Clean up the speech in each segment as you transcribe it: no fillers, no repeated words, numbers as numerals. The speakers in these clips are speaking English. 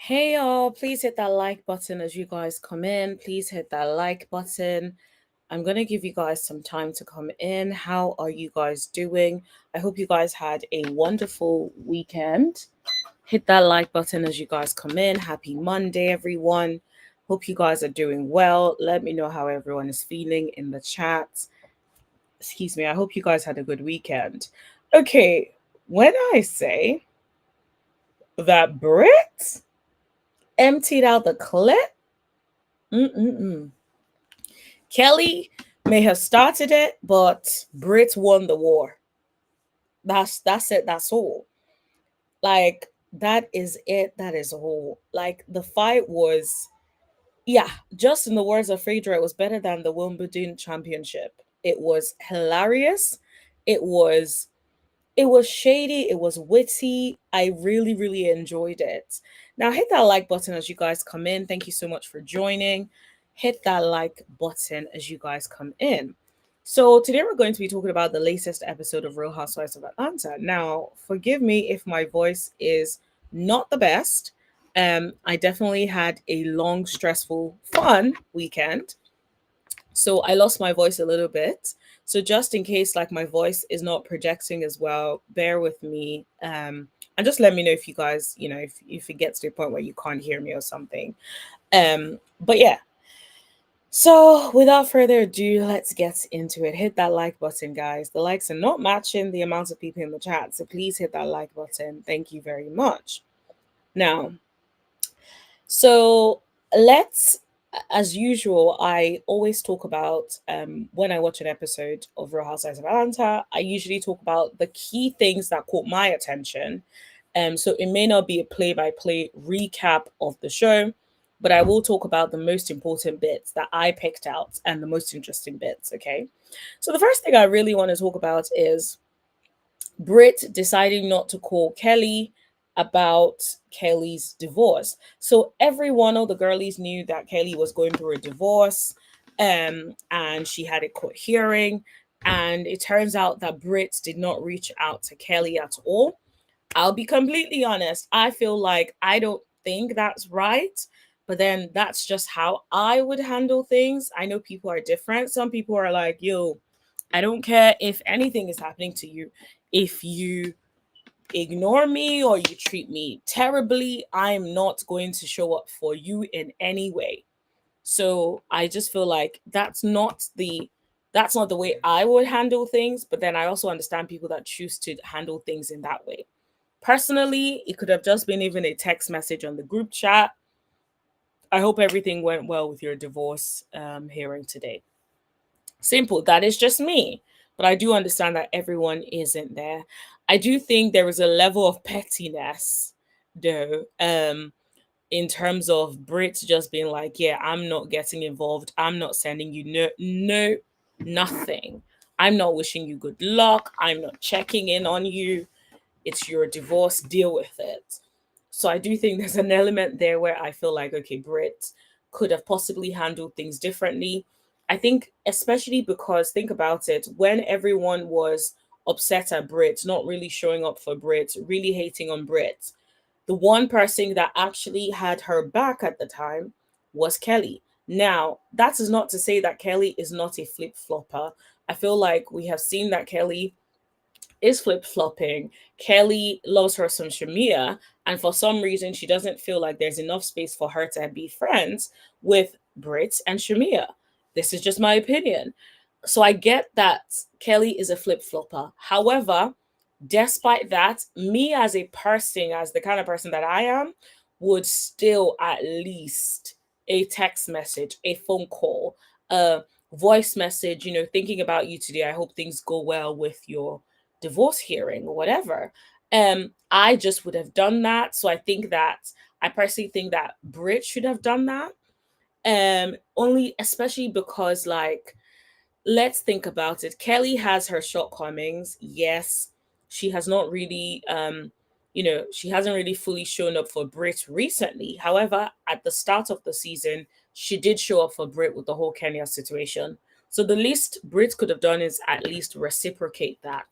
Hey y'all, please hit that like button as you guys come in. Please hit that like button. I'm going to give you guys some time to come in. How are you guys doing? I hope you guys had a wonderful weekend. Hit that like button as you guys come in. Happy Monday, everyone. Hope you guys are doing well. Let me know how everyone is feeling in the chat. Excuse me. I hope you guys had a good weekend. Okay, when I say that Brit emptied out the clip, mm-mm-mm. Kelly may have started it, but Brit won the war. That's it. That's all. Like that is it. That is all. Like the fight was, yeah. Just in the words of Phaedra, it was better than the Wimbledon Championship. It was hilarious. It was it was shady, it was witty. I really, really enjoyed it. Now, hit that like button as you guys come in. Thank you so much for joining. Hit that like button as you guys come in. So, today we're going to be talking about the latest episode of Real Housewives of Atlanta. Now, forgive me if my voice is not the best. I definitely had a long, stressful, fun weekend. So I lost my voice a little bit. So just in case like my voice is not projecting as well, bear with me. And just let me know if you guys, if it gets to a point where you can't hear me or something. But yeah. So without further ado, let's get into it. Hit that like button, guys. The likes are not matching the amount of people in the chat. So please hit that like button. Thank you very much. Now, so let's, as usual, I always talk about when I watch an episode of Real Housewives of Atlanta, I usually talk about the key things that caught my attention. So it may not be a play by play recap of the show, but I will talk about the most important bits that I picked out and the most interesting bits. Okay. So the first thing I really want to talk about is Brit deciding not to call Kelly about Kelly's divorce. So every one of the girlies knew that Kelly was going through a divorce, and she had a court hearing. And it turns out that Brit did not reach out to Kelly at all. I'll be completely honest. I feel like I don't think that's right. But then that's just how I would handle things. I know people are different. Some people are like, yo, I don't care if anything is happening to you. If you ignore me or you treat me terribly, I'm not going to show up for you in any way. So I just feel like that's not the way I would handle things, but then I also understand people that choose to handle things in that way. Personally, it could have just been even a text message on the group chat. I hope everything went well with your divorce hearing today. Simple. That is just me. But I do understand that everyone isn't there. I do think there is a level of pettiness, though, in terms of Brits just being like, yeah, I'm not getting involved. I'm not sending you nothing. I'm not wishing you good luck. I'm not checking in on you. It's your divorce. Deal with it. So I do think there's an element there where I feel like, okay, Brit could have possibly handled things differently. I think, especially because think about it, when everyone was upset at Brit, not really showing up for Brit, really hating on Brit, the one person that actually had her back at the time was Kelly. Now, that is not to say that Kelly is not a flip flopper. I feel like we have seen that Kelly is flip flopping. Kelly loves her some Shamea, and for some reason, she doesn't feel like there's enough space for her to be friends with Brit and Shamea. This is just my opinion. So I get that Kelly is a flip flopper. However, despite that, me as a person, as the kind of person that I am, would still at least a text message, a phone call, a voice message, thinking about you today. I hope things go well with your divorce hearing or whatever. I just would have done that. So I personally think that Brit should have done that. Only especially because like let's think about it. Kelly has her shortcomings. Yes, she has not really she hasn't really fully shown up for Brit recently. However, at the start of the season, she did show up for Brit with the whole Kenya situation. So the least Brit could have done is at least reciprocate that.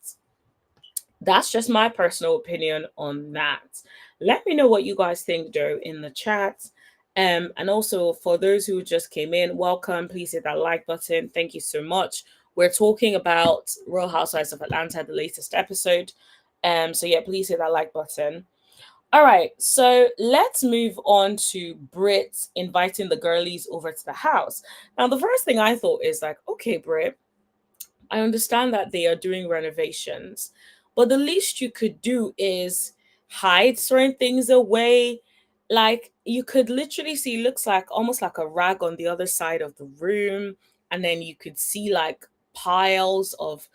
That's just my personal opinion on that. Let me know what you guys think though in the chat. And also for those who just came in, welcome. Please hit that like button. Thank you so much. We're talking about Real Housewives of Atlanta, the latest episode. So yeah, please hit that like button. All right, so let's move on to Brit inviting the girlies over to the house. Now, the first thing I thought is like, okay, Brit, I understand that they are doing renovations, but the least you could do is hide certain things away. Like you could literally see, looks like almost like a rag on the other side of the room, and then you could see like piles of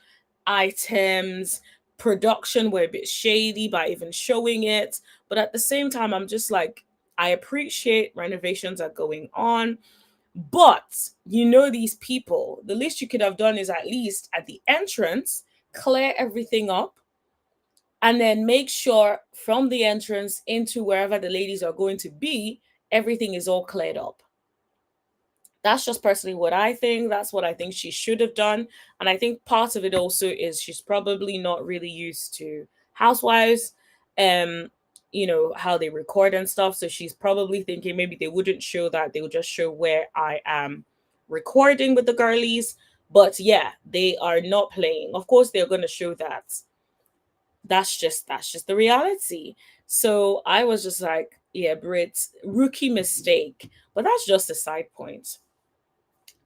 items. Production were a bit shady by even showing it, but at the same time, I'm just like, I appreciate renovations are going on, but you know, these people, the least you could have done is at least at the entrance, clear everything up and then make sure from the entrance into wherever the ladies are going to be, everything is all cleared up. That's just personally what I think. That's what I think she should have done. And I think part of it also is she's probably not really used to Housewives, um, how they record and stuff. So she's probably thinking maybe they wouldn't show that. They would just show where I am recording with the girlies. But yeah, they are not playing. Of course, they're gonna show that. That's just the reality. So I was just like, yeah, Brit, rookie mistake. But that's just a side point.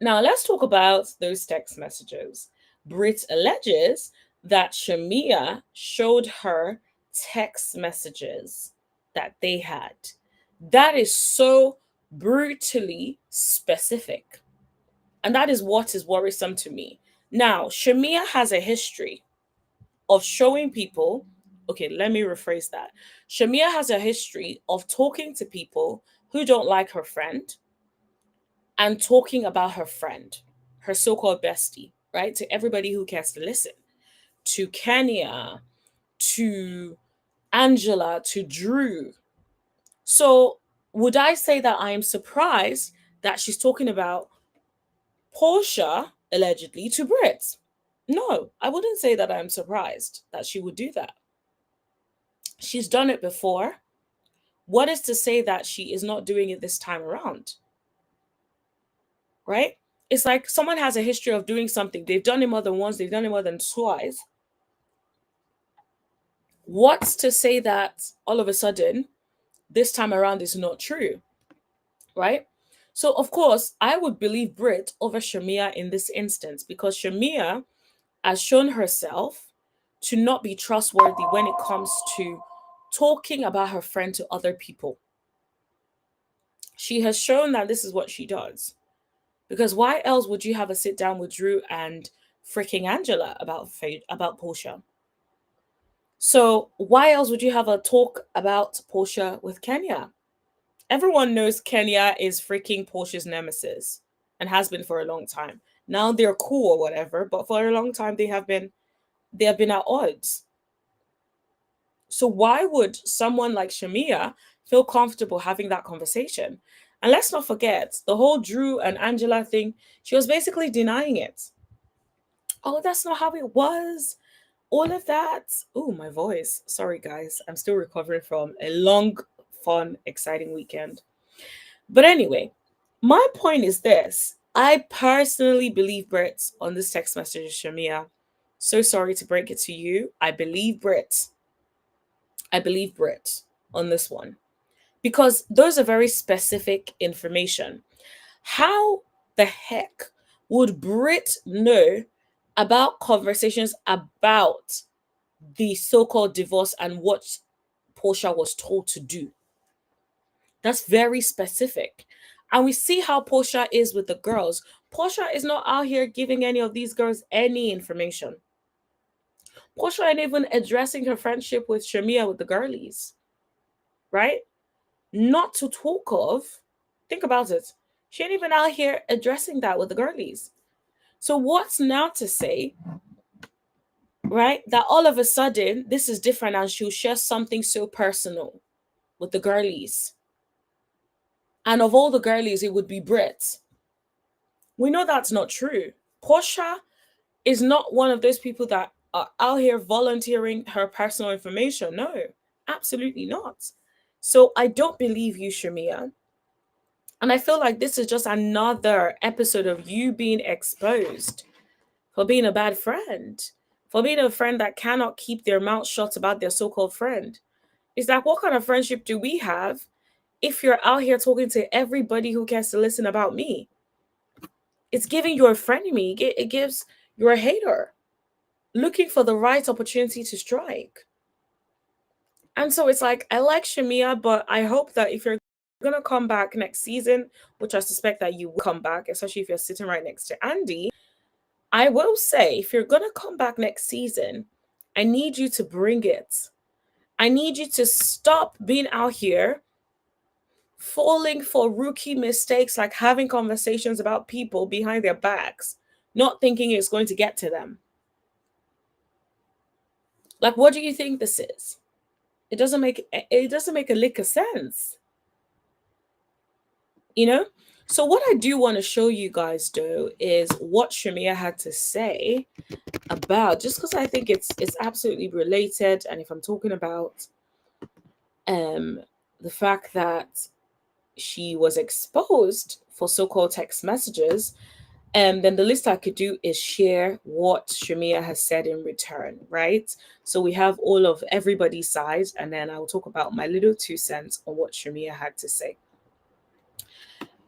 Now, let's talk about those text messages. Brit alleges that Shamea showed her text messages that they had. That is so brutally specific. And that is what is worrisome to me. Now, Shamea has a history of showing people, okay, let me rephrase that. Shamea has a history of talking to people who don't like her friend and talking about her friend, her so called bestie, right? To everybody who cares to listen, to Kenya, to Angela, to Drew. So, would I say that I am surprised that she's talking about Porsha allegedly to Brit? No, I wouldn't say that I'm surprised that she would do that. She's done it before. What is to say that she is not doing it this time around? Right? It's like someone has a history of doing something. They've done it more than once, they've done it more than twice. What's to say that all of a sudden this time around is not true? Right? So, of course, I would believe Brit over Shamea in this instance because Shamea has shown herself to not be trustworthy when it comes to talking about her friend to other people. She has shown that this is what she does. Because why else would you have a sit down with Drew and freaking Angela about Porsha? So why else would you have a talk about Porsha with Kenya? Everyone knows Kenya is freaking Portia's nemesis and has been for a long time. Now they're cool or whatever, but for a long time they have been at odds. So why would someone like Shamea feel comfortable having that conversation? And let's not forget the whole Drew and Angela thing, she was basically denying it. Oh, that's not how it was. All of that. Oh, my voice. Sorry, guys. I'm still recovering from a long, fun, exciting weekend. But anyway, my point is this. I personally believe Brit on this text message, Shamia. So sorry to break it to you. I believe Brit. I believe Brit on this one because those are very specific information. How the heck would Brit know about conversations about the so-called divorce and what Porsha was told to do? That's very specific. And we see how Porsha is with the girls. Porsha is not out here giving any of these girls any information. Porsha ain't even addressing her friendship with Shamea with the girlies, right? Not to talk of, think about it. She ain't even out here addressing that with the girlies. So what's now to say, right, that all of a sudden this is different and she'll share something so personal with the girlies? And of all the girlies, it would be Brit. We know that's not true. Porsha is not one of those people that out here volunteering her personal information. No, absolutely not. So I don't believe you, Shamea. And I feel like this is just another episode of you being exposed for being a bad friend, for being a friend that cannot keep their mouth shut about their so called friend. It's like, what kind of friendship do we have if you're out here talking to everybody who cares to listen about me? It's giving you a frenemy, it gives you're a hater looking for the right opportunity to strike. And so it's like, I like Shamea, but I hope that if you're going to come back next season, which I suspect that you will come back, especially if you're sitting right next to Andy, I will say, if you're going to come back next season, I need you to bring it. I need you to stop being out here falling for rookie mistakes, like having conversations about people behind their backs, not thinking it's going to get to them. Like, what do you think this is? It doesn't make a lick of sense. You know? So what I do want to show you guys though is what Shamea had to say about, just because I think it's absolutely related. And if I'm talking about the fact that she was exposed for so-called text messages, then the least I could do is share what Shamea has said in return, right? So we have all of everybody's sides, and then I will talk about my little 2 cents on what Shamea had to say.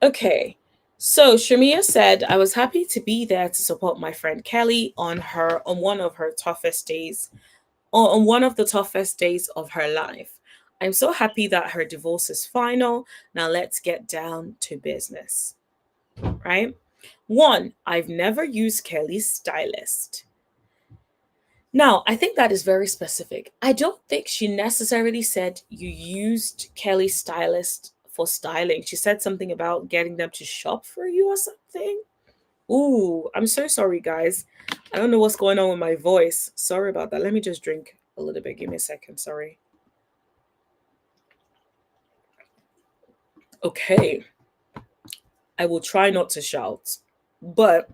Okay, so Shamea said, I was happy to be there to support my friend Kelly on one of her toughest days, on one of the toughest days of her life. I'm so happy that her divorce is final. Now let's get down to business, right? One, I've never used Kelly's stylist. Now, I think that is very specific. I don't think she necessarily said you used Kelly's stylist for styling. She said something about getting them to shop for you or something. Ooh, I'm so sorry, guys. I don't know what's going on with my voice. Sorry about that. Let me just drink a little bit. Give me a second. Sorry. Okay. I will try not to shout, but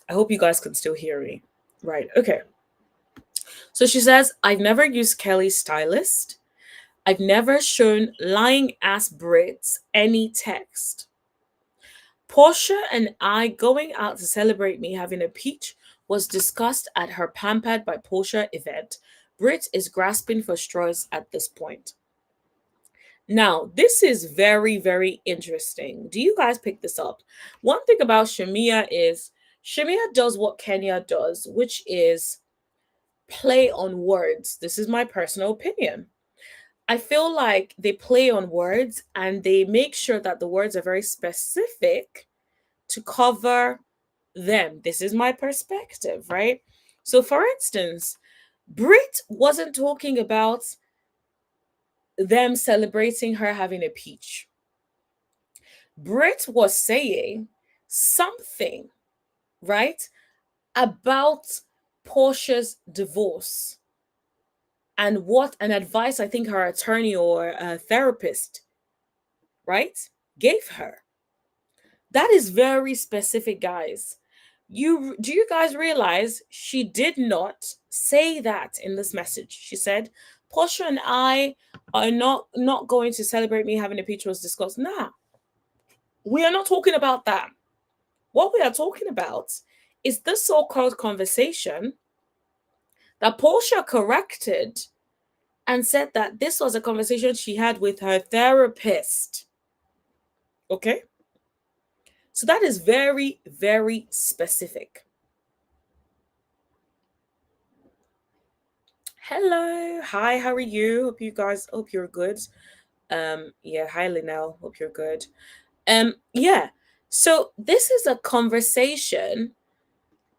I hope you guys can still hear me. Right. Okay. So she says, I've never used Kelly's stylist. I've never shown lying ass Brits any text. Porsha and I going out to celebrate me having a peach was discussed at her Pampered by Porsha event. Brit is grasping for straws at this point. Now, this is very, very interesting. Do you guys pick this up? One thing about Shamea is Shamea does what Kenya does, which is play on words. This is my personal opinion. I feel like they play on words and they make sure that the words are very specific to cover them. This is my perspective, right? So, for instance, Brit wasn't talking about them celebrating her having a peach. Brit was saying something, right, about Portia's divorce and what an advice I think her attorney or a therapist, right, gave her. That is very specific, guys. Do you guys realize she did not say that in this message? She said, Porsha and I are not going to celebrate me having a peach was discussed. Nah, we are not talking about that. What we are talking about is the so-called conversation that Porsha corrected and said that this was a conversation she had with her therapist. Okay? So that is very, very specific. Hello. Hi, how are you? Hope you're good. Yeah, hi Linnell. Hope you're good. Yeah. So this is a conversation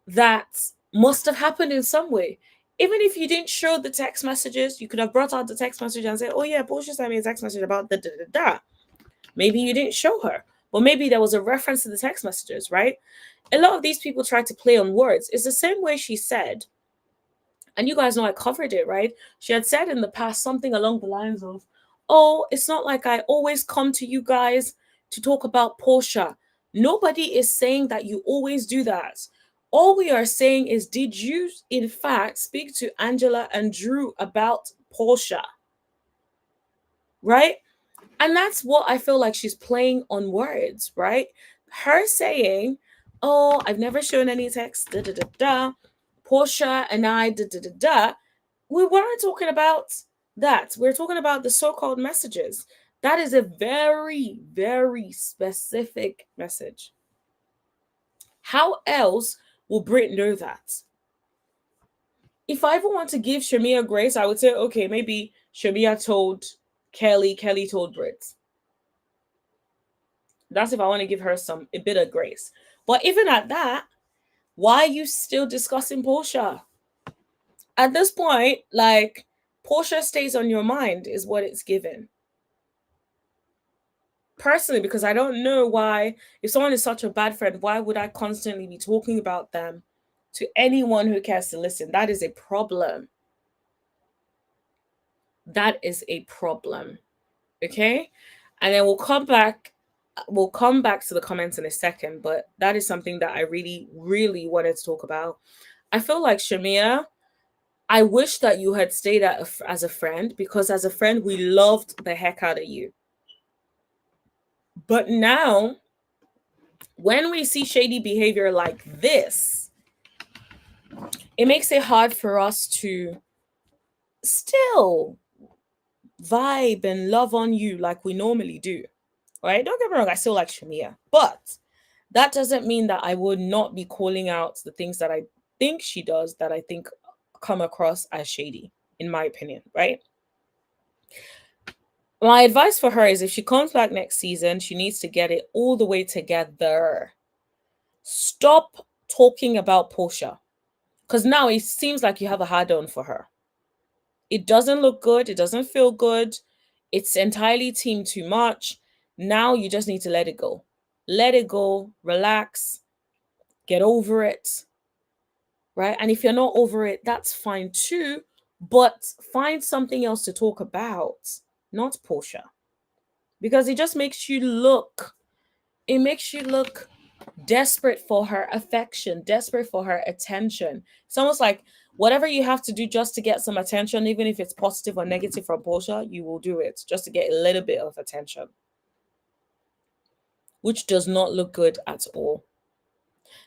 that must have happened in some way. Even if you didn't show the text messages, you could have brought out the text message and said, oh yeah, Portia sent me a text message about da da da da. Maybe you didn't show her, but maybe there was a reference to the text messages, right? A lot of these people try to play on words. It's the same way she said, and you guys know I covered it, right? She had said in the past something along the lines of, oh, it's not like I always come to you guys to talk about Porsha. Nobody is saying that you always do that. All we are saying is, did you in fact speak to Angela and Drew about Porsha? Right? And that's what I feel like she's playing on words, right? Her saying, "Oh, I've never shown any text, da da da da. Porsha and I, da da da da." We weren't talking about that. We're talking about the so called messages. That is a very, very specific message. How else will Brit know that? If I ever want to give Shamea grace, I would say, okay, maybe Shamea told Kelly, Kelly told Brit. That's if I want to give her a bit of grace. But even at that, why are you still discussing Porsha? At this point, like, Porsha stays on your mind is what it's given. Personally, because I don't know why, if someone is such a bad friend, why would I constantly be talking about them to anyone who cares to listen? That is a problem. That is a problem. Okay? And then we'll come back to the comments in a second, but that is something that I really, really wanted to talk about. I feel like Shamea, I wish that you had stayed as a friend, because as a friend, we loved the heck out of you. But now, when we see shady behavior like this, it makes it hard for us to still vibe and love on you like we normally do. Right? Don't get me wrong, I still like Shamea, but that doesn't mean that I would not be calling out the things that I think she does that I think come across as shady, in my opinion, right? My advice for her is, if she comes back next season, she needs to get it all the way together. Stop talking about Porsha, because now it seems like you have a hard on for her. It doesn't look good. It doesn't feel good. It's entirely team too much. Now you just need to let it go. Let it go. Relax. Get over it. Right? And if you're not over it, that's fine too. But find something else to talk about, not Porsha. Because it makes you look desperate for her affection, desperate for her attention. It's almost like whatever you have to do just to get some attention, even if it's positive or negative from Porsha, you will do it just to get a little bit of attention, which does not look good at all.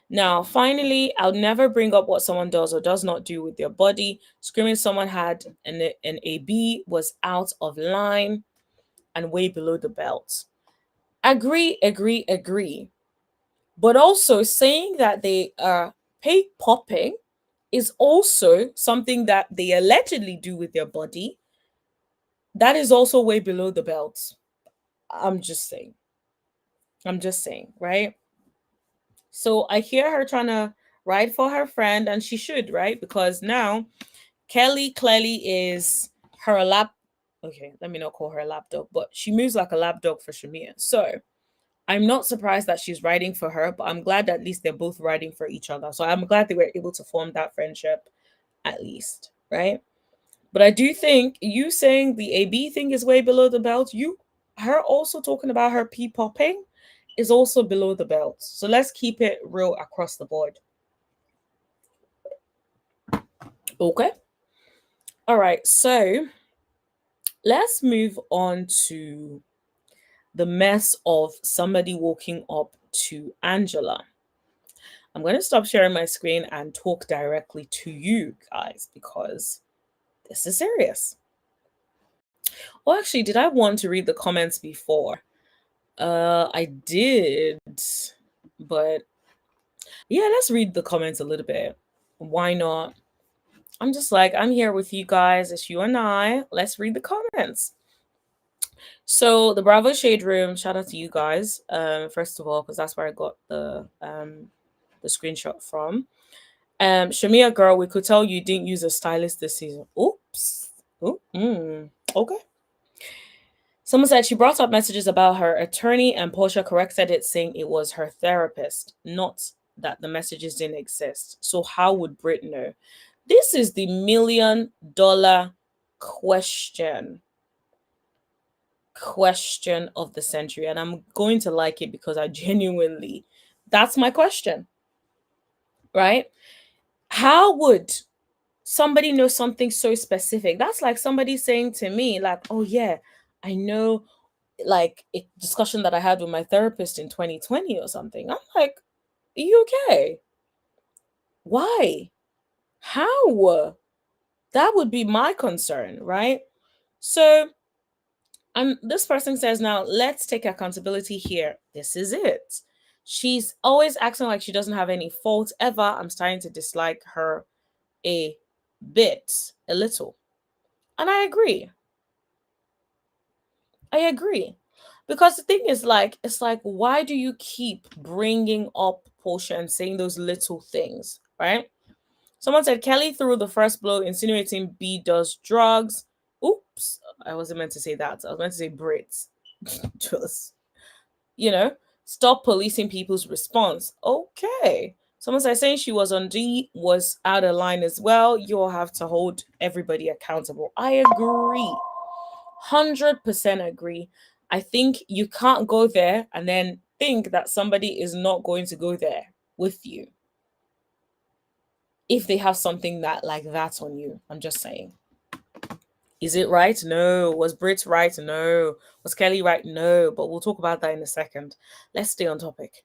Now, finally, I'll never bring up what someone does or does not do with their body. Screaming someone had an AB was out of line and way below the belt. Agree, agree, agree. But also saying that they are pig popping is also something that they allegedly do with their body. That is also way below the belt. I'm just saying. I'm just saying, right? So I hear her trying to ride for her friend, and she should, right? Because now Kelly clearly is her lap. Okay, let me not call her a lapdog, but she moves like a lapdog for Shamea. So I'm not surprised that she's riding for her, but I'm glad that at least they're both riding for each other. So I'm glad they were able to form that friendship at least, right? But I do think you saying the AB thing is way below the belt, her also talking about her pee popping is also below the belt. So let's keep it real across the board. Okay. All right. So let's move on to the mess of somebody walking up to Angela. I'm going to stop sharing my screen and talk directly to you guys because this is serious. Oh, actually, did I want to read the comments before? I did, but yeah, let's read the comments a little bit. Why not? I'm just like, I'm here with you guys. It's you and I. Let's read the comments. So the Bravo Shade Room, shout out to you guys. First of all, because that's where I got the screenshot from. Shamea girl, we could tell you didn't use a stylist this season. Oops. Okay. Someone said she brought up messages about her attorney, and Porsha corrected it, saying it was her therapist, not that the messages didn't exist. So how would Brit know? This is the $1,000,000 question of the century, and I'm going to like it because I genuinely, that's my question. right? How would somebody know something so specific? That's like somebody saying to me, like, oh yeah, I know like a discussion that I had with my therapist in 2020 or something. I'm like, are you okay? Why? How? That would be my concern, right? So, and this person says, now let's take accountability here. This is it. She's always acting like she doesn't have any fault ever. I'm starting to dislike her a bit, a little. And I agree. I agree. Because the thing is, like, it's like, why do you keep bringing up Porsha and saying those little things, right? Someone said Kelly threw the first blow, insinuating B does drugs. Oops, I wasn't meant to say that. I was meant to say Brits. Just, you know, stop policing people's response. Okay. Someone said saying she was on D was out of line as well. You'll have to hold everybody accountable. I agree. 100% agree. I think you can't go there and then think that somebody is not going to go there with you if they have something that like that on you. I'm just saying. Is it right? No. Was Brit right? No. Was Kelly right? No. But we'll talk about that in a second. Let's stay on topic.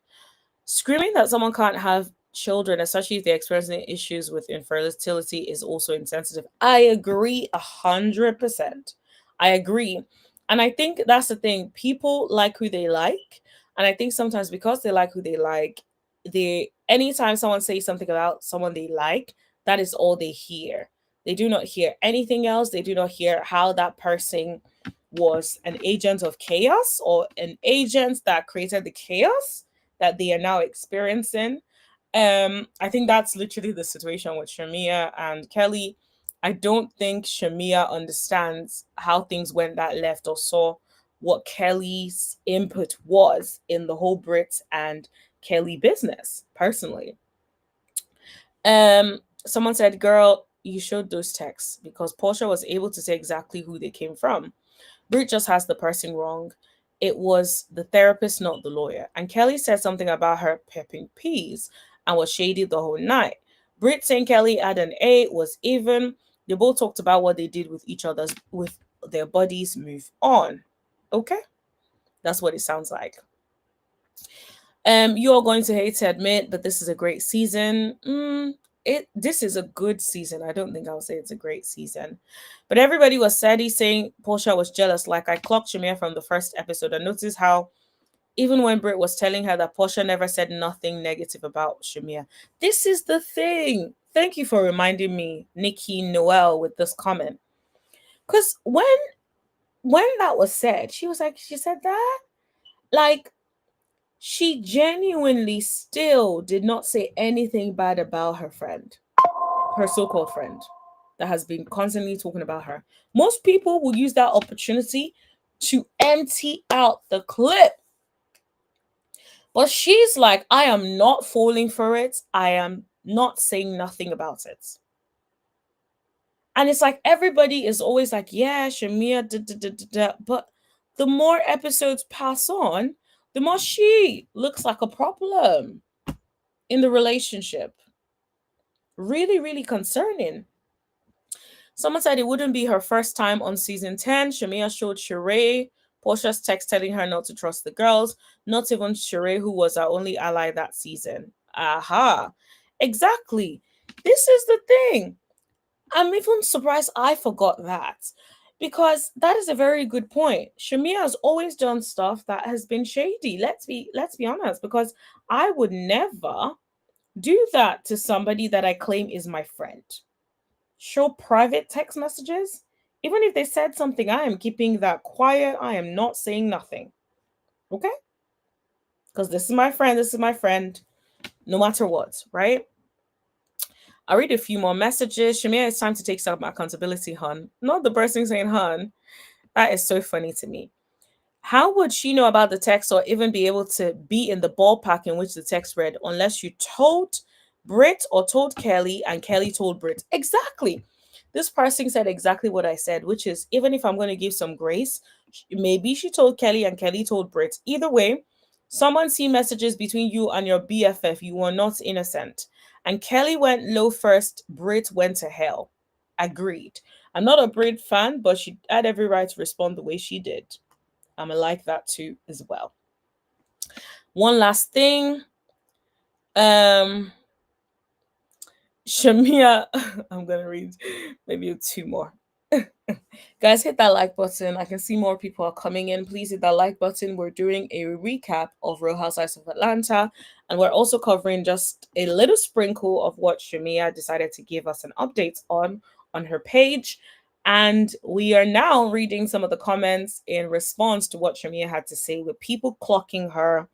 Screaming that someone can't have children, especially if they're experiencing issues with infertility, is also insensitive. I agree 100%. I agree. And I think that's the thing. People like who they like. And I think sometimes because they like who they like, they anytime someone says something about someone they like, that is all they hear. They do not hear anything else. They do not hear how that person was an agent of chaos or an agent that created the chaos that they are now experiencing. I think that's literally the situation with Shamea and Kelly. I don't think Shamea understands how things went that left or saw what Kelly's input was in the whole Brit and Kelly business, personally. Someone said, girl, you showed those texts because Porsha was able to say exactly who they came from. Brit just has the person wrong. It was the therapist, not the lawyer. And Kelly said something about her pepping peas and was shady the whole night. Brit saying Kelly had an A was even. They both talked about what they did with each other's with their bodies. Move on. Okay, that's what it sounds like. You're going to hate to admit, but this is a great season. This is a good season. I don't think I'll say it's a great season. But everybody was sadly saying Porsha was jealous. Like I clocked Shamea from the first episode and noticed how even when Brit was telling her that Porsha never said nothing negative about Shamea. This is the thing. Thank you for reminding me, Nikki Noel, with this comment. Because when that was said, she was like, she said that? Like she genuinely still did not say anything bad about her friend, her so-called friend that has been constantly talking about her. Most people will use that opportunity to empty out the clip. But she's like, I am not falling for it. I am not saying nothing about it. And it's like everybody is always like, yeah, Shamea, da, da, da, da, da. But the more episodes pass on, the more she looks like a problem in the relationship. Really, really concerning. Someone said it wouldn't be her first time on season 10. Shamea showed Sheree Portia's text telling her not to trust the girls, not even Sheree, who was our only ally that season. Aha. Exactly. This is the thing. I'm even surprised I forgot that. Because that is a very good point. Shamea has always done stuff that has been shady. Let's be honest. Because I would never do that to somebody that I claim is my friend. Show private text messages. Even if they said something, I am keeping that quiet. I am not saying nothing. Okay? Because this is my friend. This is my friend. No matter what, right? I'll read a few more messages. Shamia, it's time to take some accountability, hun. Not the person saying hun. That is so funny to me. How would she know about the text or even be able to be in the ballpark in which the text read unless you told Brit or told Kelly and Kelly told Brit? Exactly. This person said exactly what I said, which is even if I'm going to give some grace, maybe she told Kelly and Kelly told Brit. Either way, someone see messages between you and your BFF. You are not innocent. And Kelly went low first, Brit went to hell. Agreed. I'm not a Brit fan, but she had every right to respond the way she did. I'm going to like that too as well. One last thing. Um, Shamea, I'm going to read maybe two more. Guys, hit that like button. I can see more people are coming in. Please hit that like button. We're doing a recap of Real Housewives of Atlanta, and we're also covering just a little sprinkle of what Shamea decided to give us an update on her page. And we are now reading some of the comments in response to what Shamea had to say, with people clocking her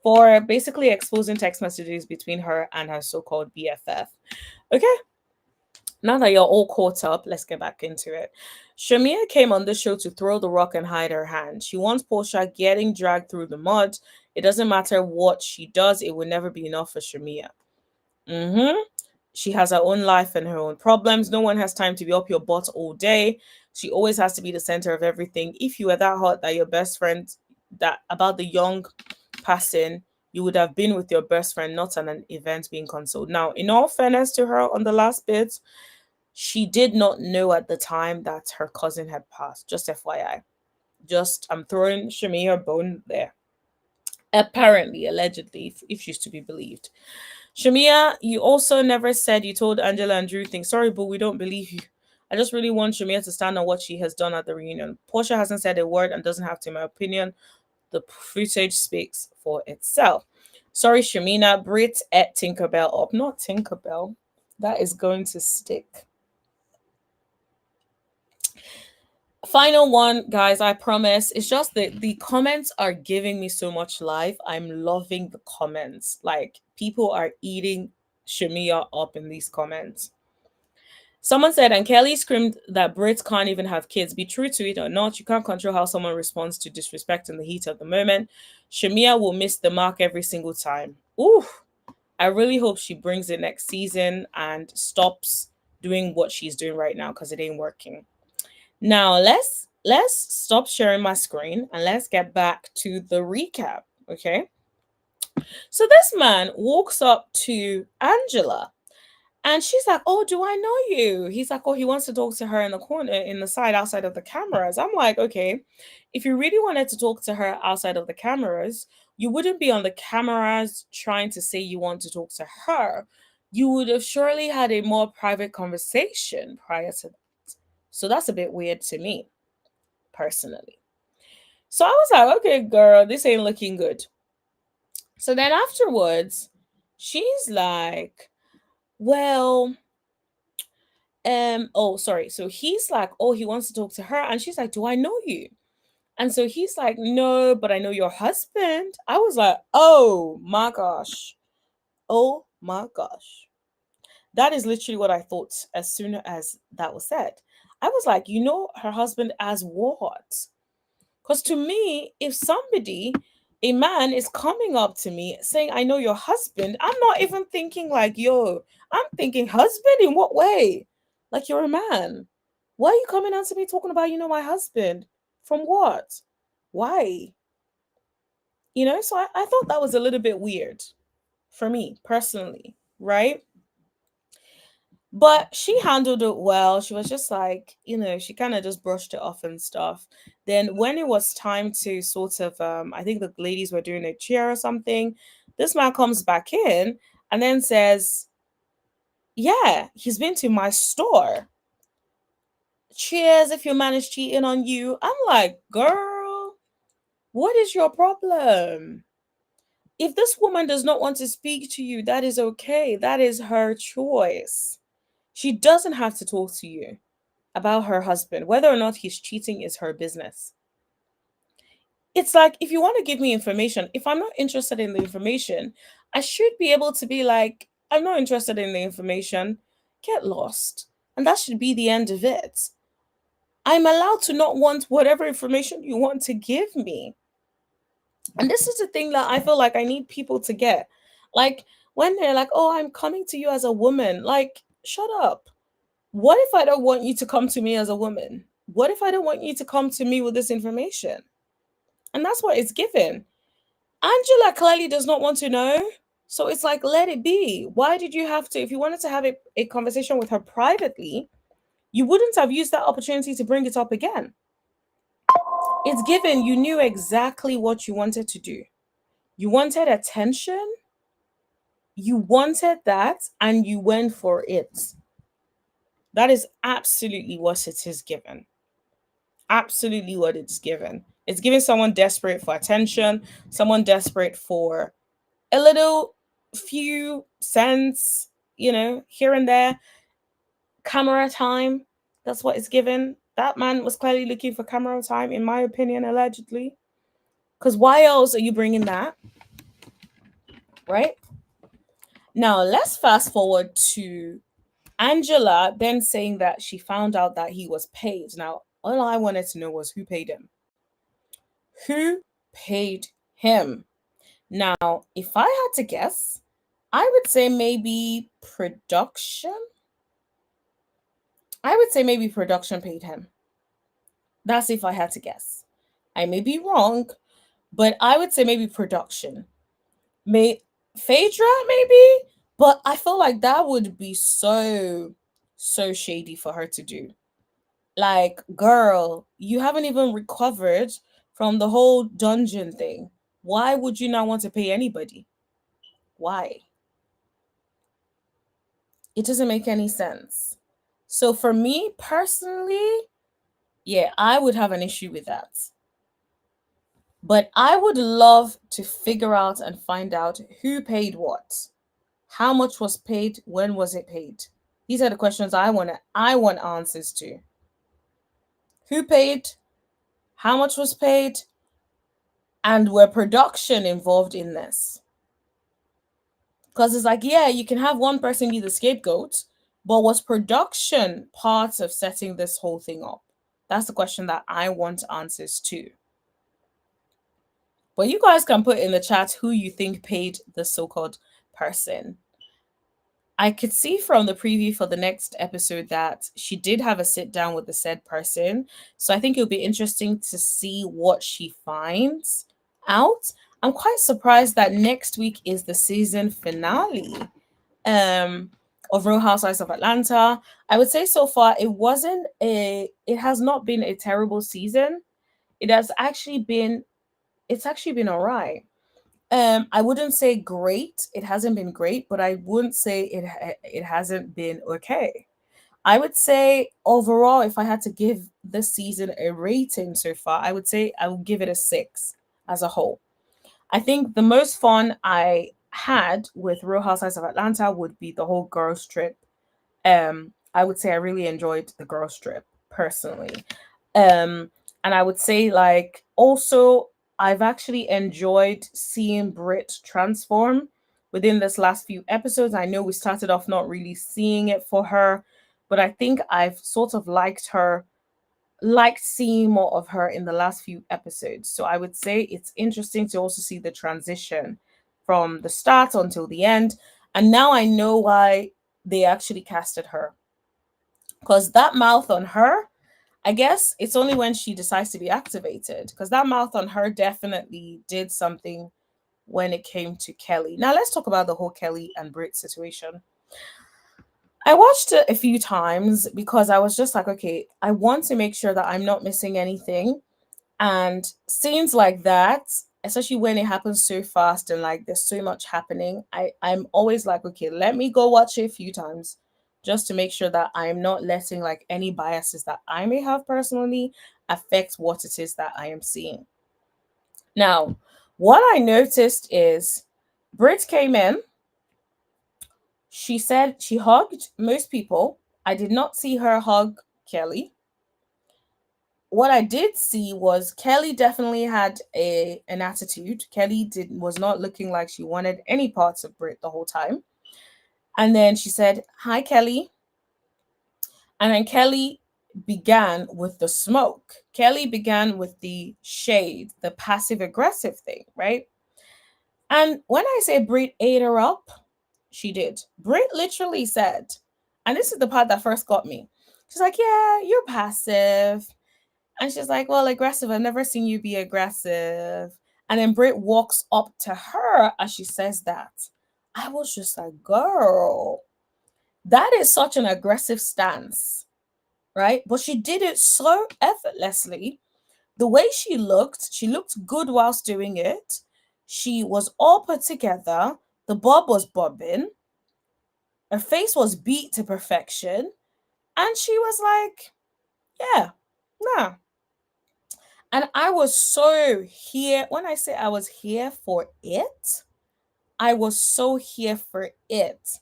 for basically exposing text messages between her and her so-called BFF. Okay, now that you're all caught up, let's get back into it. Shamea came on the show to throw the rock and hide her hand. She wants Porsha getting dragged through the mud. It doesn't matter what she does, it will never be enough for Shamea. She has her own life and her own problems. No one has time to be up your butt all day. She always has to be the center of everything. If you were that hot that your best friend, that about the young passing, you would have been with your best friend, not at an event being consoled. Now, in all fairness to her on the last bit, she did not know at the time that her cousin had passed. Just FYI. Just, I'm throwing Shamea a bone there. Apparently, allegedly, if she's to be believed. Shamea, you also never said you told Angela and Drew things. Sorry, but we don't believe you. I just really want Shamea to stand on what she has done at the reunion. Porsha hasn't said a word and doesn't have to, in my opinion. The footage speaks for itself. Sorry, Shamina. Brit et Tinkerbell up. Not Tinkerbell. That is going to stick. Final one, guys, I promise. It's just that the comments are giving me so much life. I'm loving the comments. Like, people are eating Shamea up in these comments. Someone said, and Kelly screamed that Brits can't even have kids. Be true to it or not, you can't control how someone responds to disrespect in the heat of the moment. Shamea will miss the mark every single time. Ooh, I really hope she brings it next season and stops doing what she's doing right now, because it ain't working. Now let's stop sharing my screen and let's get back to the recap. Okay. So this man walks up to Angela and she's like, "Oh, do I know you?" He's like, "Oh, he wants to talk to her in the corner, in the side outside of the cameras." I'm like, okay, if you really wanted to talk to her outside of the cameras, you wouldn't be on the cameras trying to say you want to talk to her. You would have surely had a more private conversation prior to that. So that's a bit weird to me, personally. So I was like, okay, girl, this ain't looking good. So then afterwards, she's like, well, oh, sorry. So he's like, oh, he wants to talk to her. And she's like, do I know you? And so he's like, no, but I know your husband. I was like, oh my gosh. Oh my gosh. That is literally what I thought as soon as that was said. I was like, you know her husband as what? Because to me, if somebody, a man is coming up to me saying, I know your husband, I'm not even thinking like, yo, I'm thinking, husband in what way? Like, you're a man. Why are you coming on to me talking about, you know, my husband? From what? Why? You know, so I thought that was a little bit weird for me personally, right? But she handled it well. She was just like, you know, she kind of just brushed it off and stuff. Then when it was time to sort of I think the ladies were doing a cheer or something, this man comes back in and then says, yeah, he's been to my store. Cheers if your man is cheating on you. I'm like, girl, what is your problem? If this woman does not want to speak to you, that is okay. That is her choice. She doesn't have to talk to you about her husband. Whether or not he's cheating is her business. It's like, if you want to give me information, if I'm not interested in the information, I should be able to be like, I'm not interested in the information. Get lost. And that should be the end of it. I'm allowed to not want whatever information you want to give me. And this is the thing that I feel like I need people to get. Like, when they're like, oh, I'm coming to you as a woman, like, shut up. What if I don't want you to come to me as a woman? What if I don't want you to come to me with this information? And that's what it's given. Angela clearly does not want to know. So it's like, let it be. Why did you have to, if you wanted to have a conversation with her privately, you wouldn't have used that opportunity to bring it up again. It's given, you knew exactly what you wanted to do. You wanted attention, you wanted that, and you went for it. That is absolutely what it is given. Absolutely what it's given. It's giving someone desperate for attention, someone desperate for a little few cents, here and there, camera time. That's what it's given. That man was clearly looking for camera time, in my opinion, allegedly. Because why else are you bringing that? Right? Now, let's fast forward to Angela then saying that she found out that he was paid. Now, all I wanted to know was who paid him. Who paid him? Now, if I had to guess, I would say maybe production. I would say maybe production paid him. That's if I had to guess. I may be wrong, but I would say maybe production. May Phaedra, maybe? But I feel like that would be so shady for her to do. Like, girl, you haven't even recovered from the whole dungeon thing. Why would you not want to pay anybody? Why? It doesn't make any sense. So for me personally, yeah, I would have an issue with that. But I would love to figure out and find out who paid what. How much was paid? When was it paid? These are the questions I want answers to. Who paid? How much was paid? And were production involved in this? Because it's like, yeah, you can have one person be the scapegoat, but was production part of setting this whole thing up? That's the question that I want answers to. But you guys can put in the chat who you think paid the so-called person. I could see from the preview for the next episode that she did have a sit down with the said person. So I think it'll be interesting to see what she finds out. I'm quite surprised that next week is the season finale um of Real Housewives of Atlanta. I would say so far it has not been a terrible season. It has actually been it's actually been all right. I wouldn't say great. It hasn't been great, but I wouldn't say it hasn't been okay. I would say overall, if I had to give this season a rating so far, I would say I would give it a 6 as a whole. I think the most fun I had with Real Housewives of Atlanta would be the whole girls trip. I would say I really enjoyed the girls trip personally. Um, and I would say like also I've actually enjoyed seeing Brit transform within this last few episodes. I know we started off not really seeing it for her, but I think I've sort of liked seeing more of her in the last few episodes. So I would say it's interesting to also see the transition from the start until the end. And now I know why they actually casted her. Because that mouth on her, I guess it's only when she decides to be activated. Because that mouth on her definitely did something when it came to Kelly. Now let's talk about the whole Kelly and Brit situation. I watched it a few times because I was just like, okay, I want to make sure that I'm not missing anything. And scenes like that, especially when it happens so fast and like there's so much happening, I'm always like, okay, let me go watch it a few times just to make sure that I'm not letting like any biases that I may have personally affect what it is that I am seeing. Now, what I noticed is Brit came in. She said she hugged most people. I did not see her hug Kelly. What I did see was Kelly definitely had an attitude. Kelly was not looking like she wanted any parts of Brit the whole time. And then she said, "Hi, Kelly." And then Kelly began with the smoke. Kelly began with the shade, the passive aggressive thing, right? And when I say Brit ate her up, she did. Brit literally said, and this is the part that first got me. She's like, "Yeah, you're passive." And she's like, "Well, aggressive. I've never seen you be aggressive." And then Brit walks up to her as she says that. I was just like, girl, that is such an aggressive stance, right? But she did it so effortlessly. The way she looked good whilst doing it. She was all put together. The bob was bobbing. Her face was beat to perfection. And she was like, yeah, nah. And I was so here. When I say I was here for it, I was so here for it.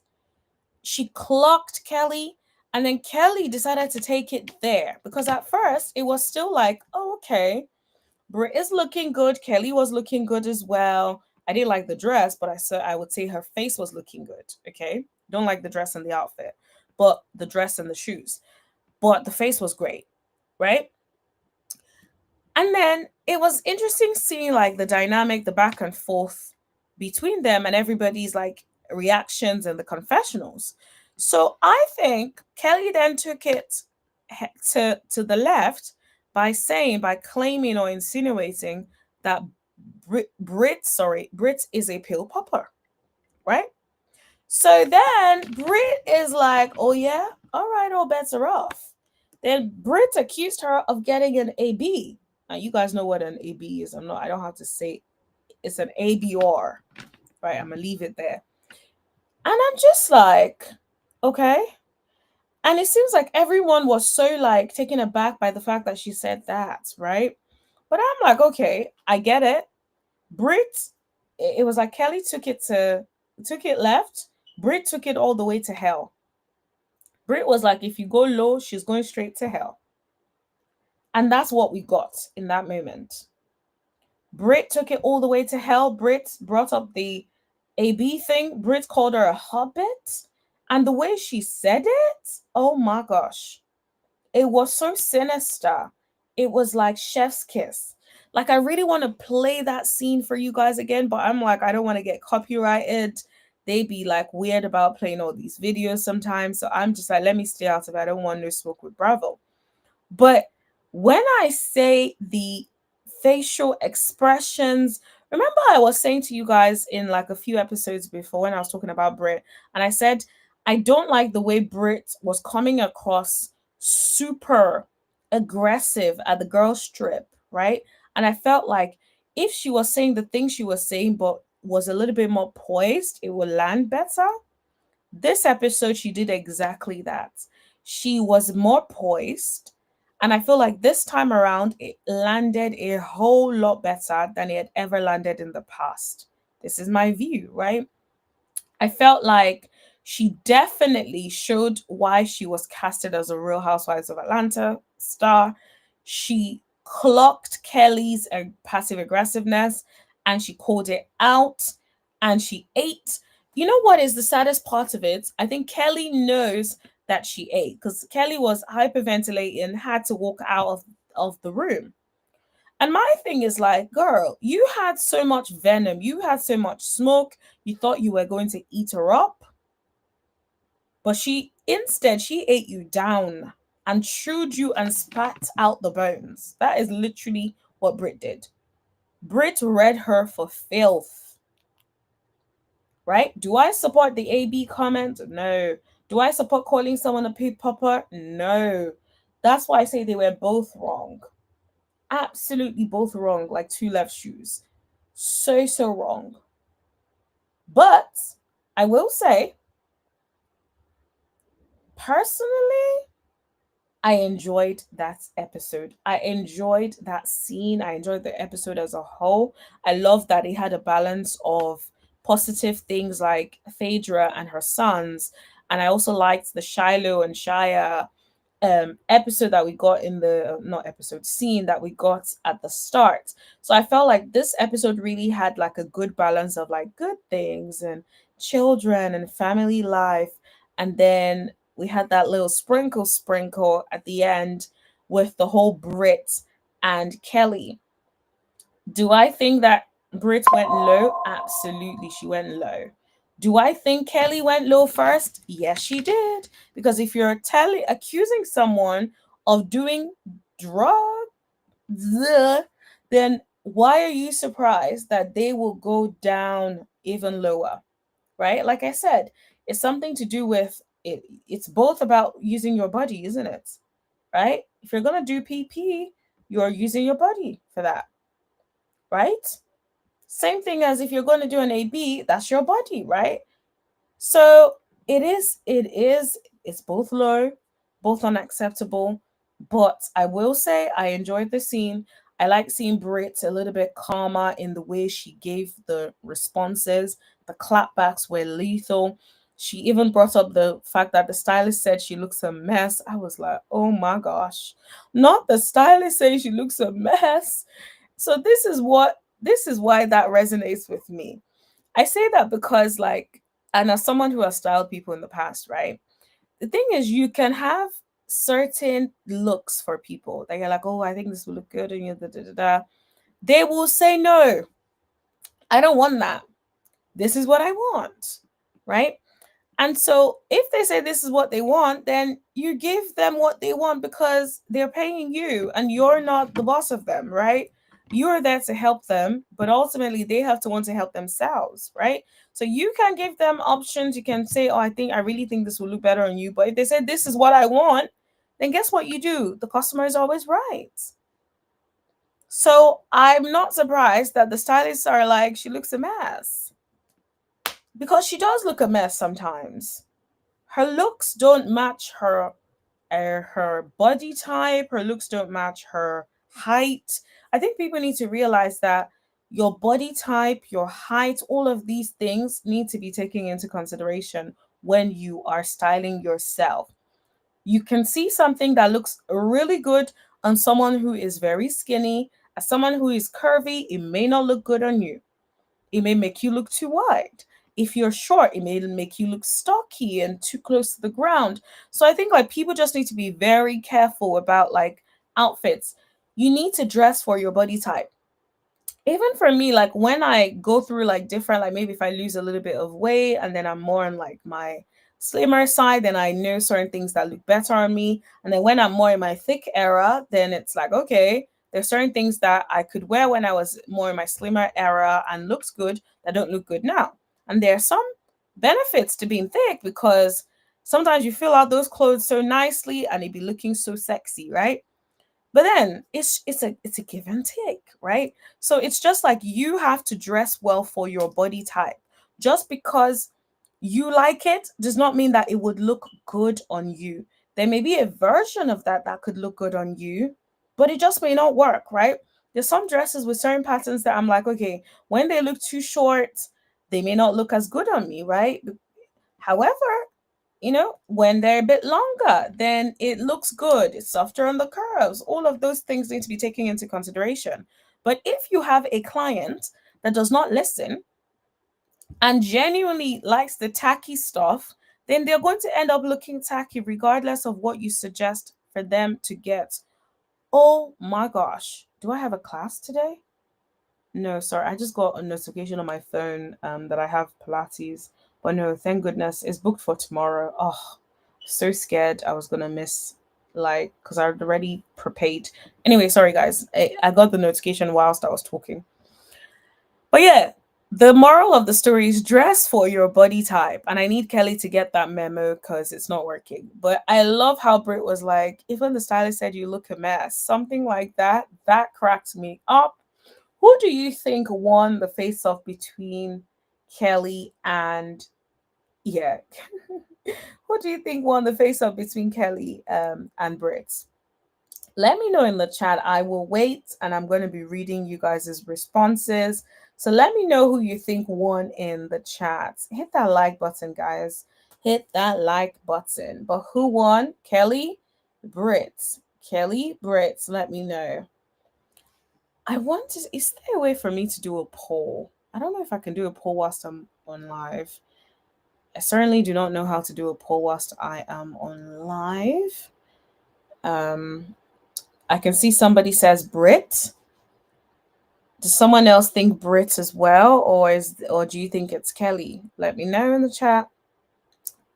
She clocked Kelly, and then Kelly decided to take it there because at first it was still like, oh, okay, Brit is looking good. Kelly was looking good as well. I didn't like the dress, but I would say her face was looking good. Okay, don't like the dress and the outfit, but the dress and the shoes. But the face was great, right? And then it was interesting seeing like the dynamic, the back and forth between them and everybody's like reactions and the confessionals. So I think Kelly then took it to the left by claiming or insinuating that Brit is a pill popper, right? So then Brit is like, oh yeah, all right, all bets are off. Then Brit accused her of getting an AB. Now you guys know what an AB is. I don't have to say it's an ABR. Right, I'm gonna leave it there. And I'm just like, okay. And it seems like everyone was so like taken aback by the fact that she said that, right? But I'm like, okay, I get it. Brit, it was like Kelly took it left. Brit took it all the way to hell. Brit was like, if you go low, she's going straight to hell. And that's what we got in that moment. Brit took it all the way to hell. Brit brought up the AB thing. Brit called her a hobbit. And the way she said it, oh my gosh, it was so sinister. It was like chef's kiss. Like, I really want to play that scene for you guys again, but I'm like, I don't want to get copyrighted. They be like weird about playing all these videos sometimes. So I'm just like, let me stay out of it. I don't want no smoke with Bravo. But when I say the facial expressions, remember I was saying to you guys in like a few episodes before when I was talking about Brit, and I said I don't like the way Brit was coming across super aggressive at the girls' trip, right? And I felt like if she was saying the things she was saying, but was a little bit more poised, it would land better. This episode, she did exactly that. She was more poised. And I feel like this time around, it landed a whole lot better than it had ever landed in the past. This is my view, right? I felt like she definitely showed why she was casted as a Real Housewives of Atlanta star. She clocked Kelly's passive aggressiveness and she called it out and she ate. You know what is the saddest part of it? I think Kelly knows that she ate because Kelly was hyperventilating, had to walk out of the room. And my thing is like, girl, you had so much venom, you had so much smoke, you thought you were going to eat her up, but she ate you down and chewed you and spat out the bones. That is literally what Brit did. Brit read her for filth, right? Do I support the AB comment? No. Do I support calling someone a pig popper? No. That's why I say they were both wrong. Absolutely both wrong, like two left shoes. So wrong. But I will say, personally, I enjoyed that episode. I enjoyed that scene. I enjoyed the episode as a whole. I love that it had a balance of positive things like Phaedra and her sons. And I also liked the Shiloh and Shia episode that we got in the not episode scene that we got at the start. So I felt like this episode really had like a good balance of like good things and children and family life, and then we had that little sprinkle at the end with the whole Brit and Kelly. Do I think that Brit went low? Absolutely, she went low. Do I think Kelly went low first? Yes, she did. Because if you're accusing someone of doing drugs, then why are you surprised that they will go down even lower? right? Like I said, it's something to do with it. It's both about using your body, isn't it? Right? If you're gonna do PP, you're using your body for that, right? Same thing as if you're going to do an AB, that's your body, right? So it's both low, both unacceptable. But I will say I enjoyed the scene. I like seeing Brit a little bit calmer in the way she gave the responses. The clapbacks were lethal. She even brought up the fact that the stylist said she looks a mess. I was like, oh my gosh. Not the stylist saying she looks a mess. So this is why that resonates with me. I say that because, like, and as someone who has styled people in the past, right? The thing is, you can have certain looks for people that you're like, oh, I think this will look good, and you da da da da. They will say, no, I don't want that. This is what I want, right? And so if they say this is what they want, then you give them what they want because they're paying you and you're not the boss of them, right? You're there to help them, but ultimately they have to want to help themselves, right? So you can give them options. You can say, oh, I really think this will look better on you. But if they say this is what I want, then guess what you do? The customer is always right. So I'm not surprised that the stylists are like, she looks a mess because she does look a mess sometimes. Her looks don't match her body type. Her looks don't match her height. I think people need to realize that your body type, your height, all of these things need to be taken into consideration when you are styling yourself. You can see something that looks really good on someone who is very skinny. As someone who is curvy, it may not look good on you. It may make you look too wide. If you're short, it may make you look stocky and too close to the ground. So I think like people just need to be very careful about like outfits. You need to dress for your body type. Even for me, like when I go through like different, like maybe if I lose a little bit of weight and then I'm more on like my slimmer side, then I know certain things that look better on me. And then when I'm more in my thick era, then it's like, okay, there's certain things that I could wear when I was more in my slimmer era and looks good that don't look good now. And there are some benefits to being thick because sometimes you fill out those clothes so nicely and it be looking so sexy, right? But then it's a give and take, right? So it's just like you have to dress well for your body type. Just because you like it does not mean that it would look good on you. There may be a version of that that could look good on you, but it just may not work, right? There's some dresses with certain patterns that I'm like, okay, when they look too short, they may not look as good on me, right? However, when they're a bit longer, then it looks good. It's softer on the curves. All of those things need to be taken into consideration. But if you have a client that does not listen and genuinely likes the tacky stuff, then they're going to end up looking tacky regardless of what you suggest for them to get. Oh my gosh. Do I have a class today? No, sorry. I just got a notification on my phone that I have Pilates. But no, thank goodness. It's booked for tomorrow. Oh, so scared I was gonna miss, like, because I already prepaid. Anyway, sorry guys. I got the notification whilst I was talking. But yeah, the moral of the story is dress for your body type. And I need Kelly to get that memo because it's not working. But I love how Brit was like, even the stylist said you look a mess. Something like that. That cracked me up. Who do you think won the face off between Kelly and yeah? Who do you think won the face off between Kelly and Brit? Let me know in the chat. I will wait and I'm going to be reading you guys' responses. So let me know who you think won in the chat. Hit that like button, guys. Hit that like button. But who won? Kelly, Brit. Kelly, Brit. Let me know. I want to. Is there a way for me to do a poll? I don't know if I can do a poll whilst I'm on live. I certainly do not know how to do a poll whilst I am on live. Um, I can see somebody says Brit. Does someone else think Brit as well, or do you think it's Kelly? Let me know in the chat.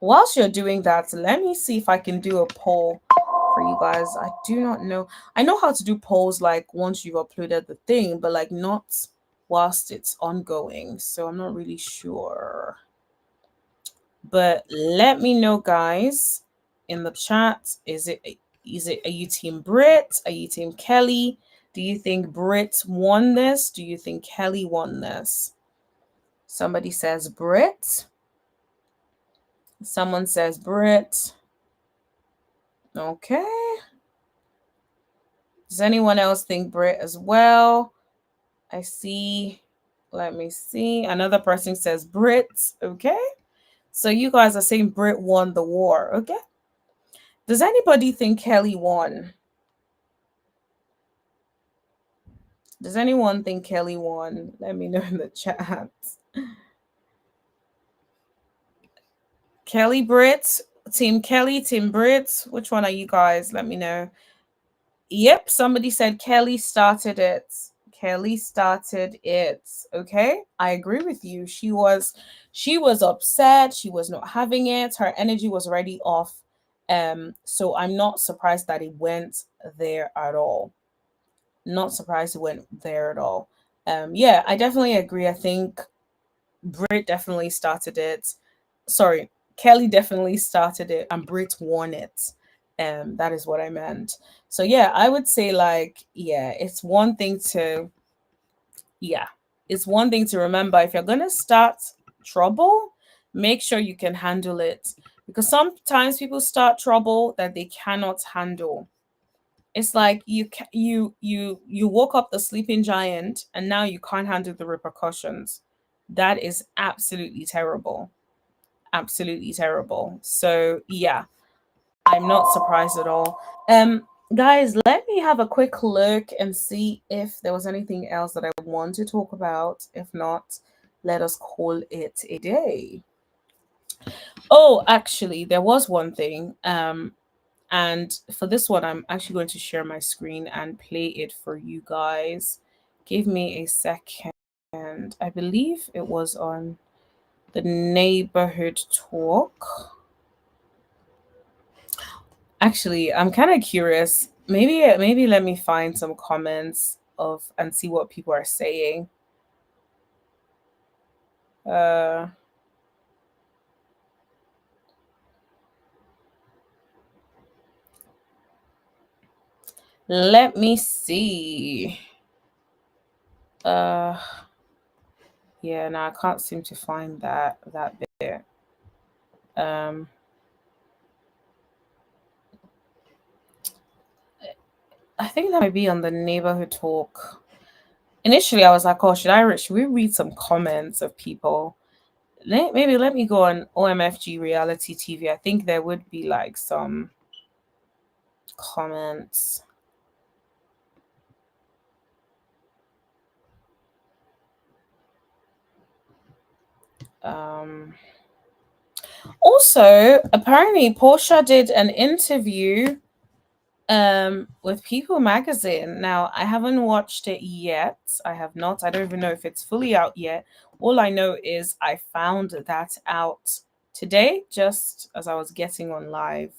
Whilst you're doing that, let me see if I can do a poll for you guys. I do not know. I know how to do polls like once you've uploaded the thing, but like not whilst it's ongoing. So I'm not really sure. But let me know, guys, in the chat. Is it are you team Brit? Are you team Kelly? Do you think Brit won this? Do you think Kelly won this? Somebody says Brit. Someone says Brit. Okay. Does anyone else think Brit as well? I see. Let me see. Another person says Brit. Okay. So you guys are saying Brit won the war. Okay. Does anybody think Kelly won? Does anyone think Kelly won? Let me know in the chat. Kelly Brit, Team Kelly, Team Brit. Which one are you guys? Let me know. Yep, somebody said Kelly started it. Kelly started it. Okay, I agree with you. She was upset. She was not having it. Her energy was already off. So I'm not surprised that it went there at all. Not surprised it went there at all. Yeah, I definitely agree. I think Brit definitely started it. Sorry, Kelly definitely started it, and Brit won it. That is what I meant. So yeah, I would say like yeah, yeah, it's one thing to remember if you're gonna start trouble, make sure you can handle it because sometimes people start trouble that they cannot handle. It's like you woke up the sleeping giant and now you can't handle the repercussions. That is absolutely terrible. Absolutely terrible. So yeah, I'm not surprised at all. Guys, let me have a quick look and see if there was anything else that I want to talk about. If not, let us call it a day. Oh, actually, there was one thing. And for this one, I'm actually going to share my screen and play it for you guys. Give me a second. I believe it was on the neighborhood talk. Actually, I'm kind of curious. Maybe let me find some comments of and see what people are saying. Uh let me see. Uh yeah, no, I can't seem to find that bit. Um I think that might be on the neighborhood talk. Initially I was like, oh, should we read some comments of people? Maybe let me go on OMFG reality TV. I think there would be like some comments. Um Also, apparently Porsha did an interview with People magazine. Now, I haven't watched it yet. I have not. I don't even know if it's fully out yet. All I know is I found that out today just as I was getting on live.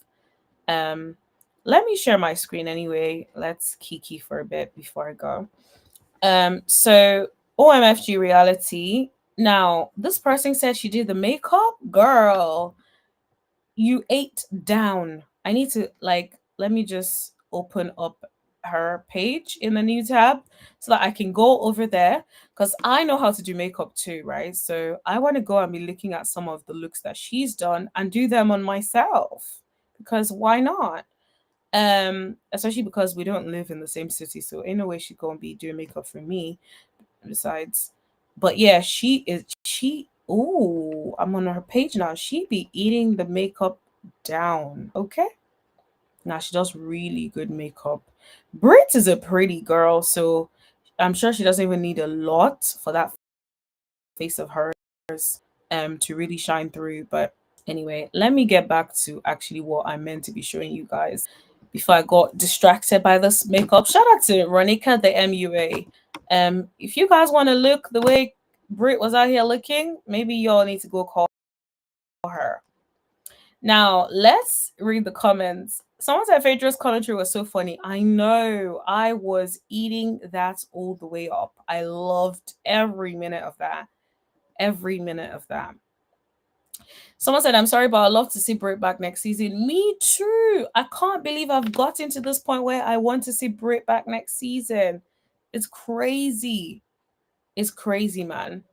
Um let me share my screen anyway. Let's kiki for a bit before I go. So OMFG reality. Now, this person said she did the makeup. Girl, you ate down. I need to like let me just open up her page in the new tab so that I can go over there because I know how to do makeup too, right? So I want to go and be looking at some of the looks that she's done and do them on myself because why not? Especially because we don't live in the same city, so in a way she's gonna be doing makeup for me besides. But yeah, she oh, I'm on her page now. She be eating the makeup down. Okay. Now she does really good makeup. Brit is a pretty girl, so I'm sure she doesn't even need a lot for that face of hers to really shine through. But anyway, let me get back to actually what I meant to be showing you guys before I got distracted by this makeup. Shout out to Ronika the MUA. If you guys want to look the way Brit was out here looking, maybe y'all need to go call her. Now, let's read the comments. Someone said Phaedra's commentary was so funny. I know. I was eating that all the way up. I loved every minute of that. Every minute of that. Someone said, I'm sorry, but I'd love to see Brit back next season. Me too. I can't believe I've gotten to this point where I want to see Brit back next season. It's crazy. It's crazy, man.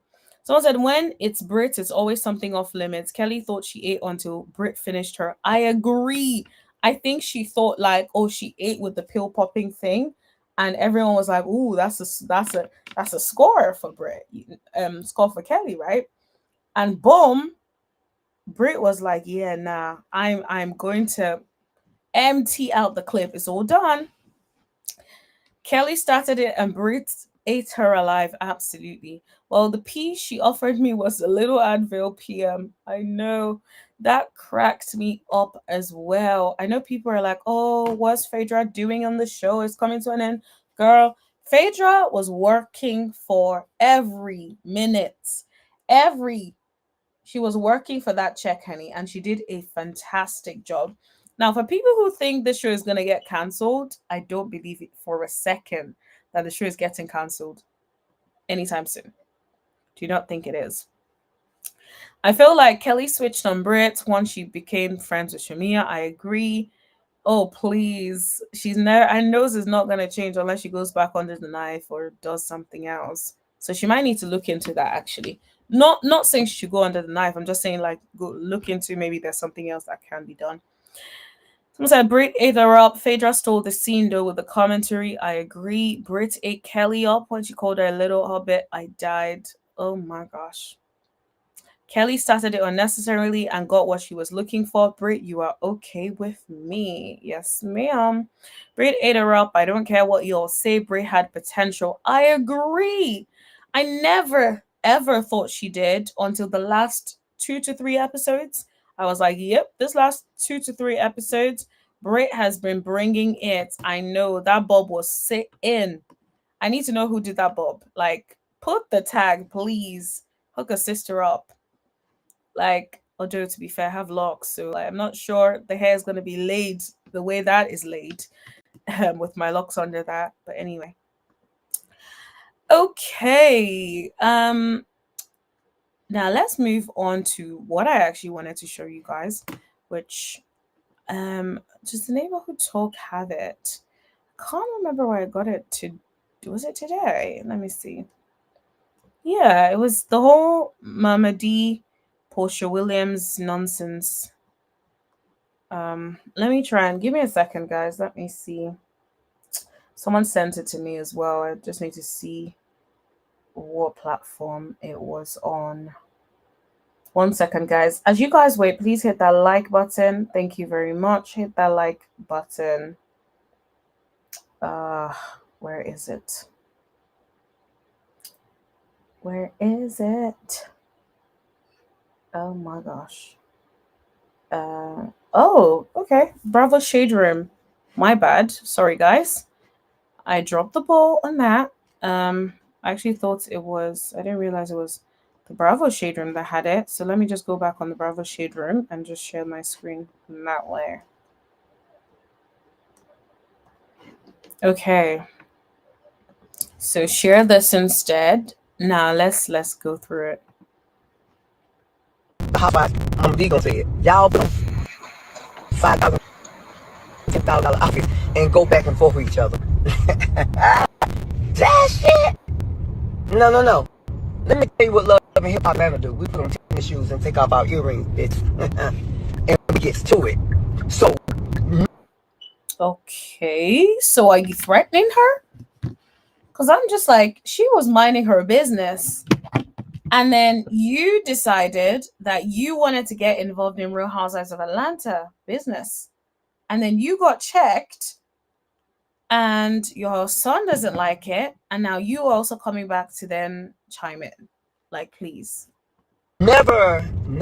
Someone said, when it's Brit, it's always something off limits. Kelly thought she ate until Brit finished her. I agree. I think she thought like, oh, she ate with the pill popping thing. And everyone was like, ooh, that's a score for Brit. Score for Kelly, right? And boom, Brit was like, yeah, nah, I'm going to empty out the clip. It's all done. Kelly started it and Brit ate her alive. Absolutely. Well, the pee she offered me was a little Advil PM. I know that cracked me up as well. I know people are like, oh, what's Phaedra doing on the show? It's coming to an end. Girl, Phaedra was working for every minute. Every She was working for that check, honey, and she did a fantastic job. Now, for people who think this show is going to get cancelled, I don't believe it for a second that the show is getting cancelled anytime soon. Do not think it is. I feel like Kelly switched on Brit once she became friends with Shamea. I agree. Oh, please. She's never, I knows it's not going to change unless she goes back under the knife or does something else. So she might need to look into that actually. Not saying she should go under the knife. I'm just saying like go look into maybe there's something else that can be done. Someone said Brit ate her up. Phaedra stole the scene though with the commentary. I agree. Brit ate Kelly up when she called her a little hobbit. I died. Oh my gosh. Kelly started it unnecessarily and got what she was looking for. Brit, you are okay with me. Yes, ma'am. Brit ate her up. I don't care what you all say. Brit had potential. I agree. I never, ever thought she did until the last 2 to 3 episodes. I was like, yep, this last 2 to 3 episodes, Brit has been bringing it. I know that Bob was sitting. I need to know who did that Bob. Like, put the tag, please. Hook a sister up. Like, although to be fair, I have locks, so like I'm not sure the hair is gonna be laid the way that is laid, with my locks under that. But anyway, okay. Now let's move on to what I actually wanted to show you guys, which does the neighborhood talk have it? Can't remember where I got it to. Was it today? Let me see. Yeah, it was the whole Mama Dee, Porsha Williams nonsense. Let me try and give me a second, guys. Let me see. Someone sent it to me as well. I just need to see what platform it was on. 1 second, guys. As you guys wait, please hit that like button. Thank you very much. Hit that like button. Uh, where is it? Where is it? Oh my gosh. Oh, okay. Bravo Shade Room. My bad. Sorry, guys. I dropped the ball on that. I actually thought it was, I didn't realize it was the Bravo Shade Room that had it. So let me just go back on the Bravo Shade Room and just share my screen that way. Okay. So share this instead. Now let's go through it. The Housewives, Momma Dee gonna say it. Y'all put on $5,000, $10,000 outfits and go back and forth with each other. That shit. No. Let me tell you what love and hip hop Atlanta do. We put on tennis shoes and take off our earrings, bitch, and we gets to it. So. Okay. So are you threatening her? Because I'm just like, she was minding her business. And then you decided that you wanted to get involved in Real Housewives of Atlanta business. And then you got checked and your son doesn't like it. And now you are also coming back to then chime in. Like, please. Never. You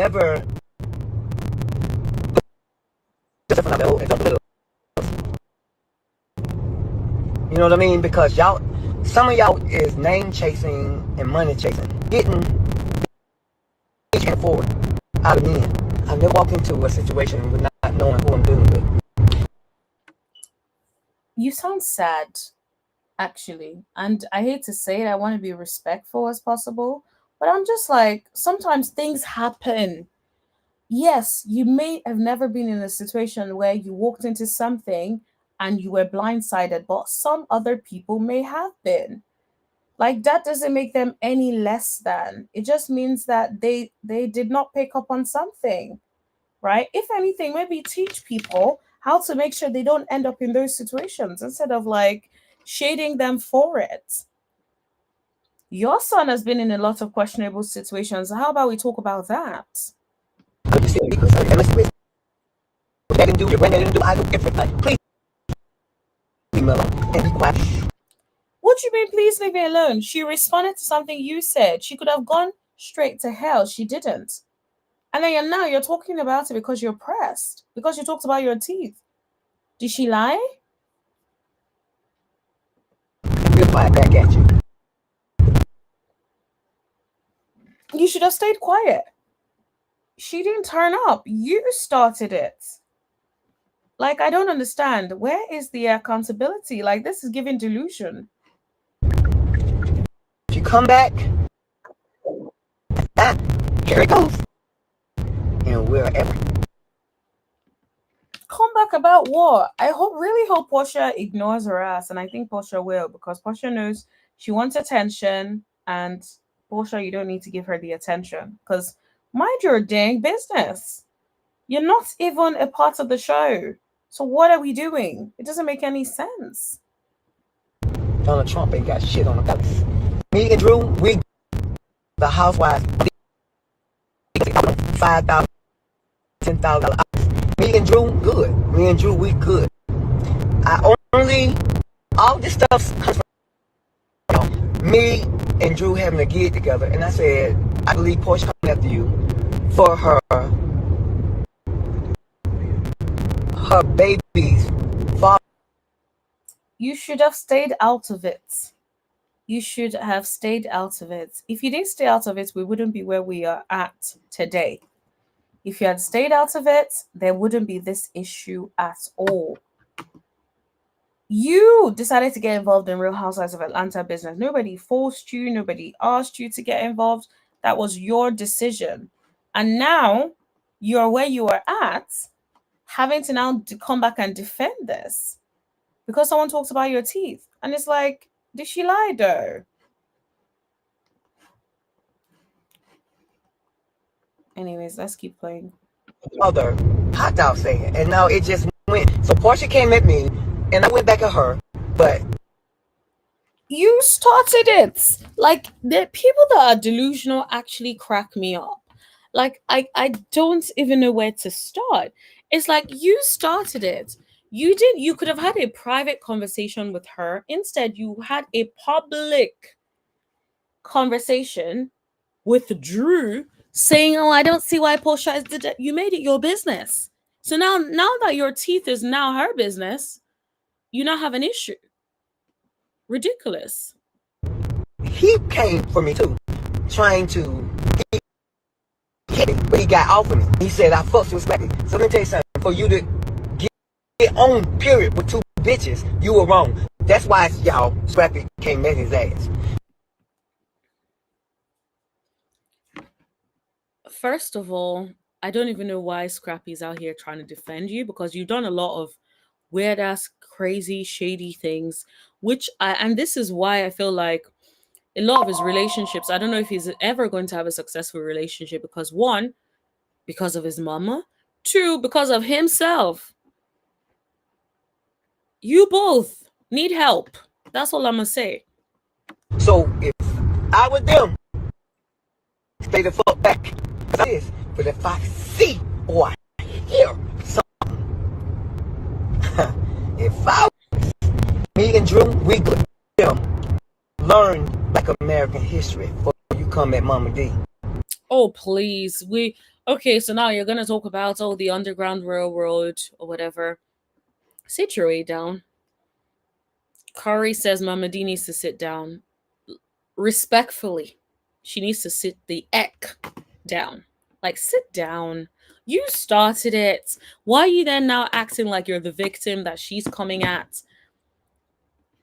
know what I mean? Because y'all, some of y'all is name chasing and money chasing, getting forward out of men. I've never walked into a situation with not knowing who I'm dealing with. You sound sad, actually. And I hate to say it, I want to be respectful as possible. But I'm just like, sometimes things happen. Yes, you may have never been in a situation where you walked into something and you were blindsided, but some other people may have been. Like that doesn't make them any less than. It just means that they did not pick up on something, right? If anything, maybe teach people how to make sure they don't end up in those situations instead of like shading them for it. Your son has been in a lot of questionable situations. How about we talk about that? Could you see me? Because I must with what didn't do, your granddad didn't do, I do everything. Please leave me alone and be quiet. What do you mean, please leave me alone? She responded to something you said. She could have gone straight to hell. She didn't. And then now you're talking about it because you're pressed, because you talked about your teeth. Did she lie? Real quiet back at you. You should have stayed quiet. She didn't turn up. You started it. Like, I don't understand. Where is the accountability? Like, this is giving delusion. If you come back, ah, here it goes. And wherever. Come back about what? I really hope Porsha ignores her ass, and I think Porsha will, because Porsha knows she wants attention, and Porsha, you don't need to give her the attention, because mind your dang business. You're not even a part of the show. So what are we doing? It doesn't make any sense. Donald Trump ain't got shit on the guts. Me and Drew, we the housewives. $5,000, $10,000. Me and Drew, good. Me and Drew, we good. I only all this stuff comes from me and Drew having to get together. And I said, I believe Porsche coming after you for her baby's father. You should have stayed out of it. You should have stayed out of it. If you didn't stay out of it, we wouldn't be where we are at today. If you had stayed out of it, there wouldn't be this issue at all. You decided to get involved in Real Housewives of Atlanta business. Nobody forced you, nobody asked you to get involved. That was your decision. And now you're where you are at, having to now come back and defend this because someone talks about your teeth. And it's like, did she lie though? Anyways, let's keep playing. Other hot dog stand. And now it just went. So Porsche came at me and I went back at her. But you started it. Like the people that are delusional actually crack me up. Like I don't even know where to start. It's like you started it. You could have had a private conversation with her. Instead, you had a public conversation with Drew saying, "Oh, I don't see why Porsha is did you made it your business." So now that your teeth is now her business, you now have an issue. Ridiculous. he came for me too, trying to hit me, but he got off of me. He said I fucked with Scrappy. So let me tell you something. For you to get on period with two bitches, you were wrong. That's why y'all Scrappy came at his ass. First of all, I don't even know why Scrappy's out here trying to defend you because you've done a lot of weird ass, crazy, shady things, and this is why I feel like a lot of his relationships, I don't know if he's ever going to have a successful relationship because one, because of his mama, two, because of himself. You both need help. That's all I'm gonna say. So if I was them, stay the fuck back. But if I see or hear something, if I me and Drew, we good. Learn like American history before you come at Momma Dee. Oh please, okay. So now you're gonna talk about the Underground Railroad or whatever. Sit your way down. Kari says Momma Dee needs to sit down. Respectfully, she needs to sit the eck down. Like, sit down. You started it. Why are you then now acting like you're the victim that she's coming at?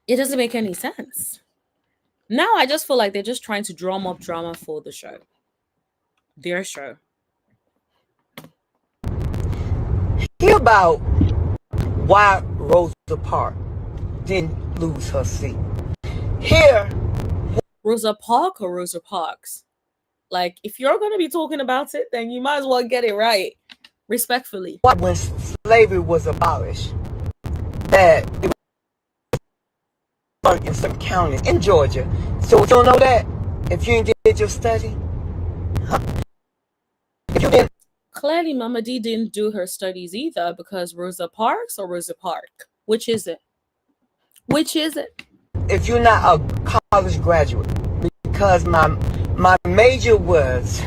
It doesn't make any sense. Now I just feel like they're just trying to drum up drama for the show. Their show. about why Rosa Parks didn't lose her seat. Here, Rosa Parks or Rosa Parks? Like, if you're going to be talking about it, then you might as well get it right, respectfully. when slavery was abolished, that it was in some counties in Georgia. So you don't know that if you did your study? Huh? If you didn't. Clearly, Momma Dee didn't do her studies either, because Rosa Parks or Rosa Park? Which is it? Which is it? If you're not a college graduate, because my major was.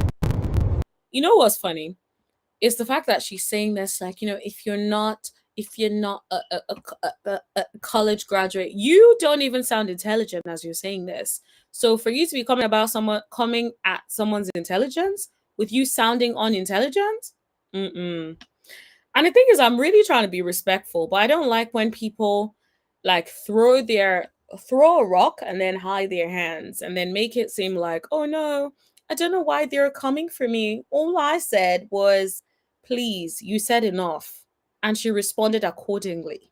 You know what's funny? It's the fact that she's saying this, like, if you're not a college graduate, you don't even sound intelligent as you're saying this. So for you to be coming at someone's intelligence with you sounding unintelligent, and the thing is, I'm really trying to be respectful, but I don't like when people like throw a rock and then hide their hands and then make it seem like, oh no, I don't know why they're coming for me. All I said was, please, you said enough. And she responded accordingly.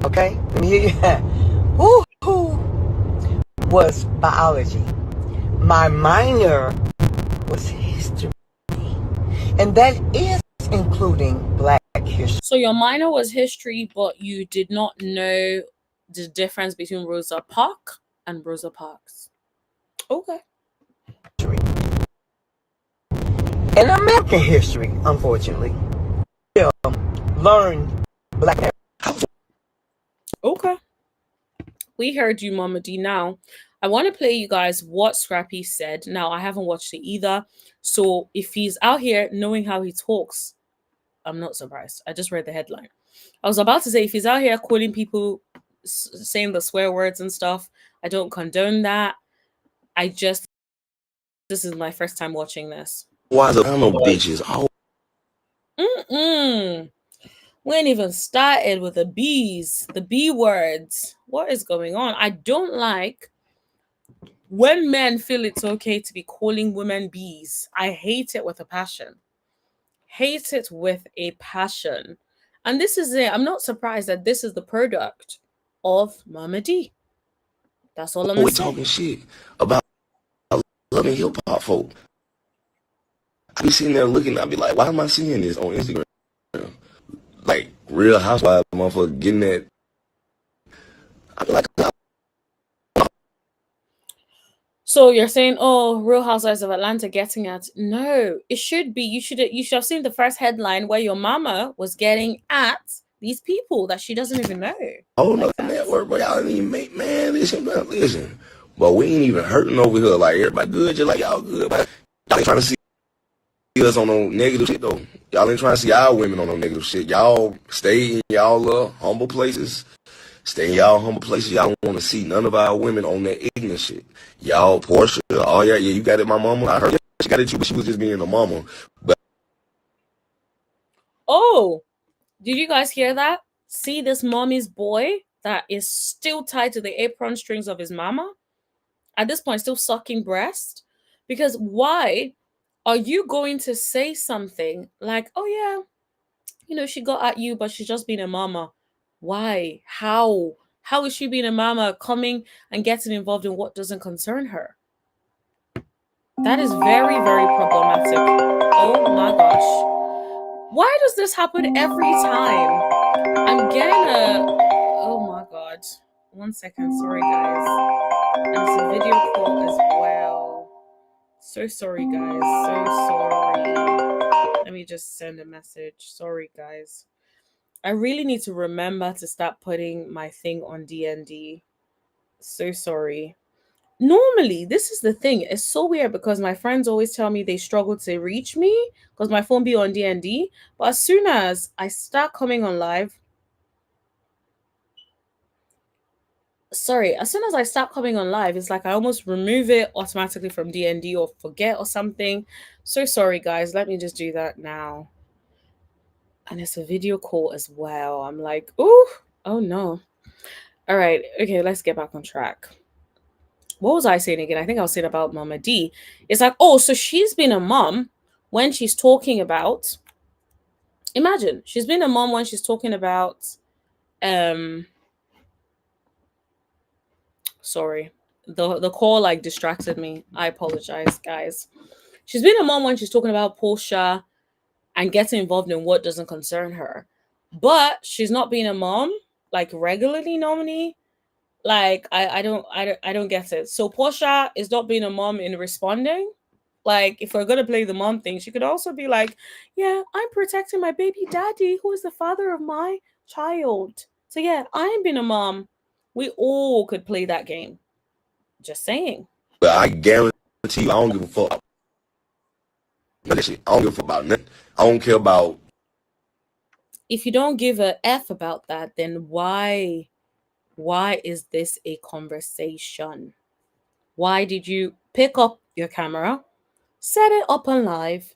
Okay, let me hear you. Who was biology? My minor was history. And that is including Black history. So your minor was history, but you did not know the difference between Rosa Parks and Rosa Parks. Okay. In American history, unfortunately, learned Black. Okay. We heard you, Momma Dee. Now, I want to play you guys what Scrappy said. Now, I haven't watched it either. So if he's out here knowing how he talks, I'm not surprised. I just read the headline. I was about to say, if he's out here calling people, saying the swear words and stuff, I don't condone that. This is my first time watching this. Why the bitches? Oh. We ain't even started with the B's, the B words. What is going on? I don't like when men feel it's okay to be calling women B's. I hate it with a passion. Hate it with a passion. And this is it. I'm not surprised that this is the product of Momma Dee. That's all I'm We saying. talking shit about loving hip hop folk. I be sitting there looking, I be like, why am I seeing this on Instagram? Like Real Housewives motherfucker getting that. I be like, so you're saying, oh, Real Housewives of Atlanta getting at? No, it should be. You should have seen the first headline where your mama was getting at these people that she doesn't even know. oh no, network, but y'all didn't even make, man, listen. But we ain't even hurting over here. Like everybody good, just like y'all good. But y'all ain't trying to see us on no negative shit though. Y'all ain't trying to see our women on no negative shit. Y'all stay in y'all little humble places. Stay in y'all humble places. Y'all don't want to see none of our women on that ignorant shit. Y'all, Porsha, oh yeah, you got it, my mama. I heard she got it too, but she was just being a mama. But oh, did you guys hear that? See this mommy's boy that is still tied to the apron strings of his mama? At this point, still sucking breast? Because why are you going to say something like, oh yeah, she got at you, but she's just being a mama? Why? How? How is she being a mama coming and getting involved in what doesn't concern her? That is very, very problematic. Oh my gosh. Why does this happen every time? I'm getting oh my god. 1 second, sorry guys. And it's a video call as well. So sorry guys, so sorry. Let me just send a message. Sorry guys. I really need to remember to start putting my thing on DND. So sorry. Normally, this is the thing. It's so weird because my friends always tell me they struggle to reach me because my phone be on DND. But as soon as I start coming on live, as soon as I start coming on live, it's like I almost remove it automatically from DND or forget or something. So sorry, guys. Let me just do that now. And it's a video call as well. I'm like, ooh, oh no. All right. Okay, let's get back on track. What was I saying again? I think I was saying about Momma Dee. It's like, oh, so she's been a mom when she's talking about Imagine she's been a mom when she's talking about um sorry. The call like distracted me. I apologize, guys. She's been a mom when she's talking about Porsha and getting involved in what doesn't concern her. But she's not being a mom like regularly normally. Like I don't get it. So Porsha is not being a mom in responding. Like if we're gonna play the mom thing, she could also be like, "Yeah, I'm protecting my baby daddy, who is the father of my child." So yeah, I'm being a mom. We all could play that game. Just saying. But I guarantee you, I don't give a fuck about none of that shit. I don't give a fuck about nothing. I don't care about. If you don't give a F about that, then why is this a conversation? Why did you pick up your camera, set it up on live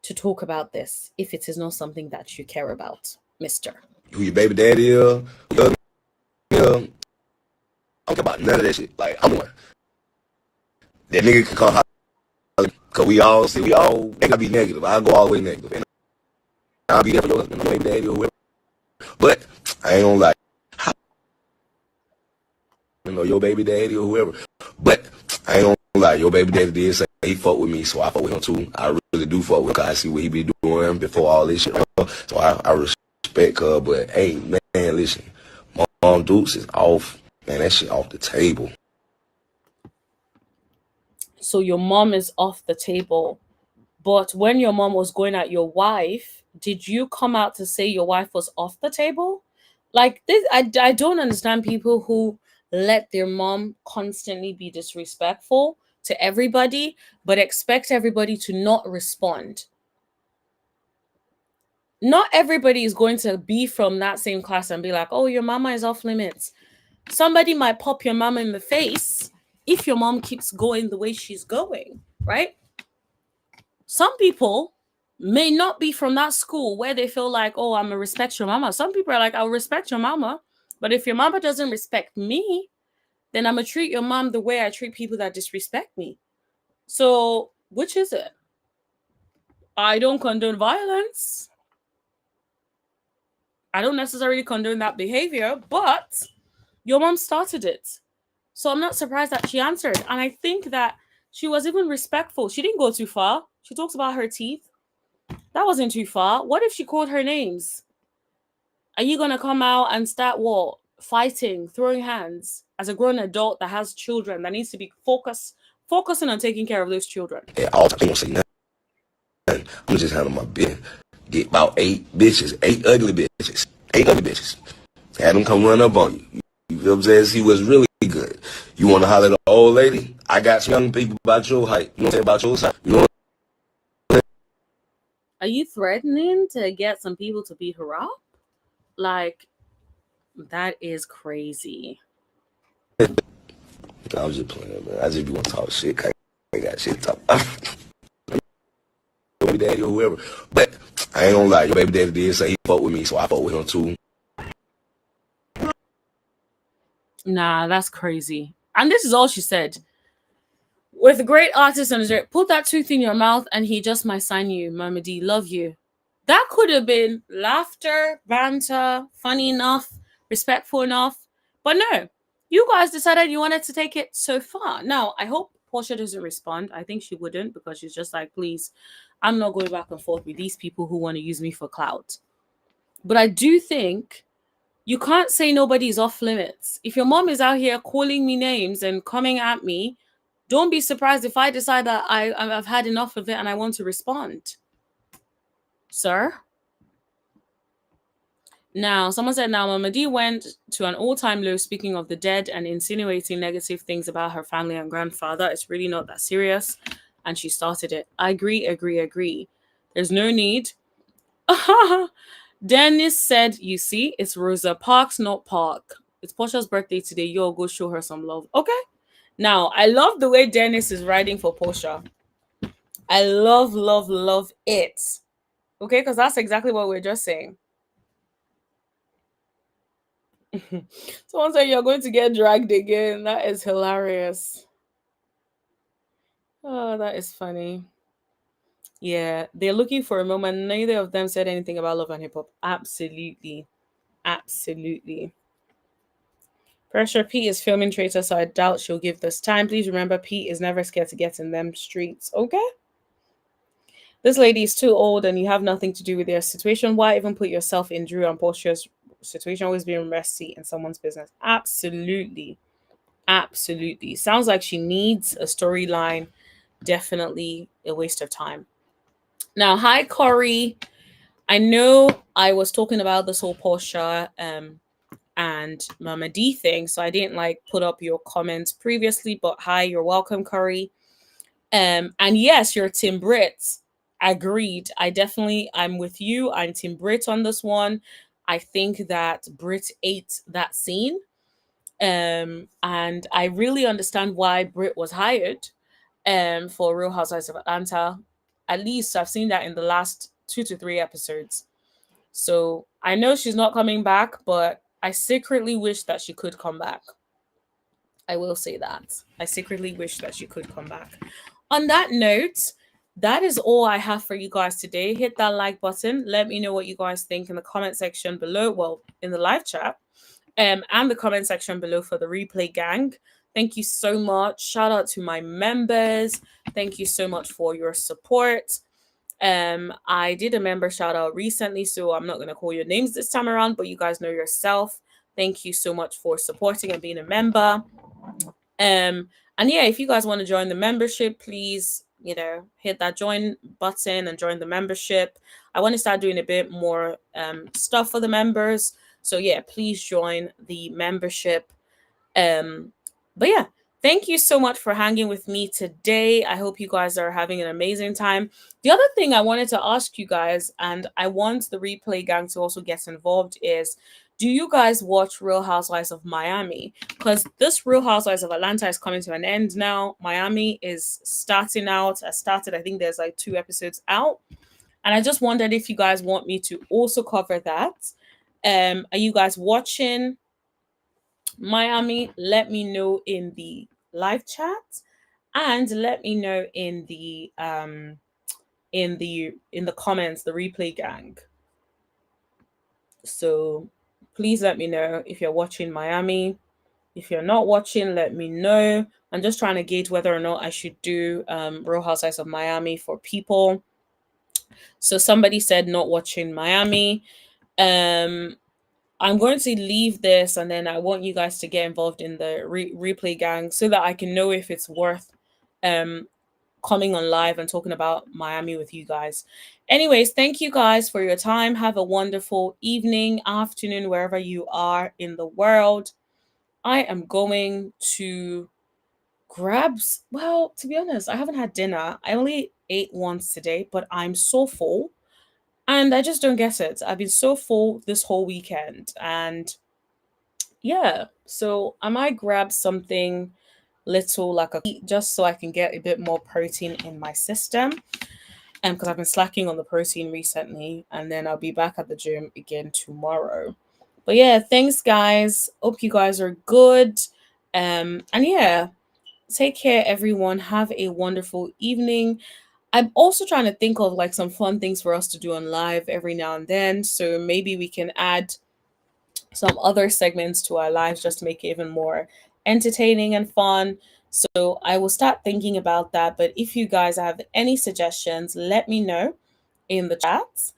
to talk about this if it is not something that you care about, mister? Who your baby daddy is. I don't care about none of that shit. Like, I'm one. That nigga can come holler. Cause they gotta be negative. I'll go all the way negative. And I'll be there for your baby daddy or whoever. But I ain't gonna lie. Your baby daddy or whoever. But I ain't gonna lie. Your baby daddy did say he fuck with me, so I fuck with him too. I really do fuck with him, cause I see what he be doing before all this shit. So I respect her, but hey, man, listen. Mom Dukes is off. Man, that shit off the table. So your mom is off the table. But when your mom was going at your wife, did you come out to say your wife was off the table? Like this, I don't understand people who let their mom constantly be disrespectful to everybody, but expect everybody to not respond. Not everybody is going to be from that same class and be like, oh, your mama is off limits. Somebody might pop your mama in the face if your mom keeps going the way she's going, right? Some people may not be from that school where they feel like, oh, I'm gonna respect your mama. Some people are like, I'll respect your mama, but if your mama doesn't respect me, then I'm gonna treat your mom the way I treat people that disrespect me. So, which is it? I don't condone violence. I don't necessarily condone that behavior, but your mom started it. So I'm not surprised that she answered. And I think that she was even respectful. She didn't go too far. She talks about her teeth. That wasn't too far. What if she called her names? Are you gonna come out and start what? Fighting, throwing hands as a grown adult that has children that needs to be focusing on taking care of those children? Yeah, all I don't say nothing. I'm just handling my business. Get about 8 bitches, 8 ugly bitches, 8 ugly bitches. Had them come run up on you. You feel what I'm saying? He was really good. You want to holler at the old lady? I got some young people about your height. You know what I'm saying? About your size. You know what Are you threatening to get some people to beat her up? Like, that is crazy. I was just playing, man. I just be want to talk shit. I ain't got shit to talk about. Baby daddy or whoever. But I ain't gonna lie. Your baby daddy did say he fuck with me, so I fuck with him too. Nah, that's crazy. And this is all she said. With a great artist and a put that tooth in your mouth and he just might sign you, Momma Dee, love you. That could have been laughter, banter, funny enough, respectful enough. But no, you guys decided you wanted to take it so far. Now, I hope Porsha doesn't respond. I think she wouldn't, because she's just like, please, I'm not going back and forth with these people who want to use me for clout. But I do think you can't say nobody's off limits. If your mom is out here calling me names and coming at me, don't be surprised if I decide that I've had enough of it and I want to respond. Sir? Now, someone said, now Momma Dee went to an all-time low speaking of the dead and insinuating negative things about her family and grandfather. It's really not that serious. And she started it. I agree. There's no need. Dennis said, you see, it's Rosa Parks, not Park. It's Porsha's birthday today. Yo, go show her some love. Okay. Now, I love the way Dennis is riding for Porsha. I love it. Okay, because that's exactly what we're just saying. Someone said you're going to get dragged again. That is hilarious. Oh, that is funny. Yeah, they're looking for a moment. Neither of them said anything about love and hip hop. Absolutely. Absolutely. Pressure Pete is filming Traitor, so I doubt she'll give this time. Please remember, Pete is never scared to get in them streets. Okay? This lady is too old and you have nothing to do with their situation. Why even put yourself in Drew and Portia's situation? Always being messy in someone's business. Absolutely. Absolutely. Sounds like she needs a storyline. Definitely a waste of time. Now, hi, Corey. I know I was talking about this whole Porsha and Momma Dee thing, so I didn't like put up your comments previously, but hi, you're welcome, Corey. And yes, you're Team Brit. Agreed. I'm with you. I'm Team Brit on this one. I think that Brit ate that scene. And I really understand why Brit was hired for Real Housewives of Atlanta. At least I've seen that in the last 2 to 3 episodes. So I know she's not coming back, but I secretly wish that she could come back. I will say that. I secretly wish that she could come back. On that note, that is all I have for you guys today. Hit that like button. Let me know what you guys think in the comment section below. Well, in the live chat. And the comment section below for the replay gang. Thank you so much. Shout out to my members. Thank you so much for your support. I did a member shout out recently, so I'm not going to call your names this time around, but you guys know yourself. Thank you so much for supporting and being a member. And yeah, if you guys want to join the membership, please, hit that join button and join the membership. I want to start doing a bit more stuff for the members. So yeah, please join the membership. But yeah, thank you so much for hanging with me today. I hope you guys are having an amazing time. The other thing I wanted to ask you guys, and I want the replay gang to also get involved, is do you guys watch Real Housewives of Miami? Because this Real Housewives of Atlanta is coming to an end now. Miami is starting out. I think there's like 2 episodes out. And I just wondered if you guys want me to also cover that. Are you guys watching Miami? Let me know in the live chat, and let me know in the comments, the replay gang. So please let me know if you're watching Miami. If you're not watching, let me know. I'm just trying to gauge whether or not I should do Real Housewives of Miami for people. So somebody said not watching Miami. I'm going to leave this, and then I want you guys to get involved in the replay gang so that I can know if it's worth coming on live and talking about Miami with you guys. Anyways, thank you guys for your time. Have a wonderful evening, afternoon, wherever you are in the world. I am going to well, to be honest, I haven't had dinner. I only ate once today, but I'm so full. And I just don't get it. I've been so full this whole weekend. And yeah, so I might grab something little like just so I can get a bit more protein in my system. And because I've been slacking on the protein recently, and then I'll be back at the gym again tomorrow. But yeah, thanks guys. Hope you guys are good. And yeah, take care everyone. Have a wonderful evening. I'm also trying to think of like some fun things for us to do on live every now and then. So maybe we can add some other segments to our lives just to make it even more entertaining and fun. So I will start thinking about that. But if you guys have any suggestions, let me know in the chats.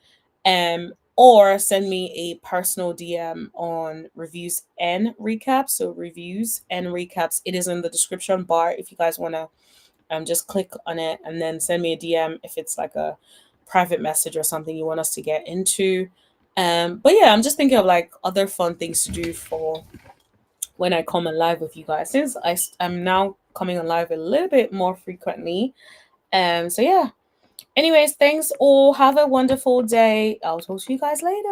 Or send me a personal DM on reviews and recaps. So reviews and recaps, it is in the description bar if you guys want to just click on it and then send me a DM if it's like a private message or something you want us to get into. But yeah, I'm just thinking of like other fun things to do for when I come on live with you guys, since I'm now coming on live a little bit more frequently. So yeah. Anyways, thanks all. Have a wonderful day. I'll talk to you guys later.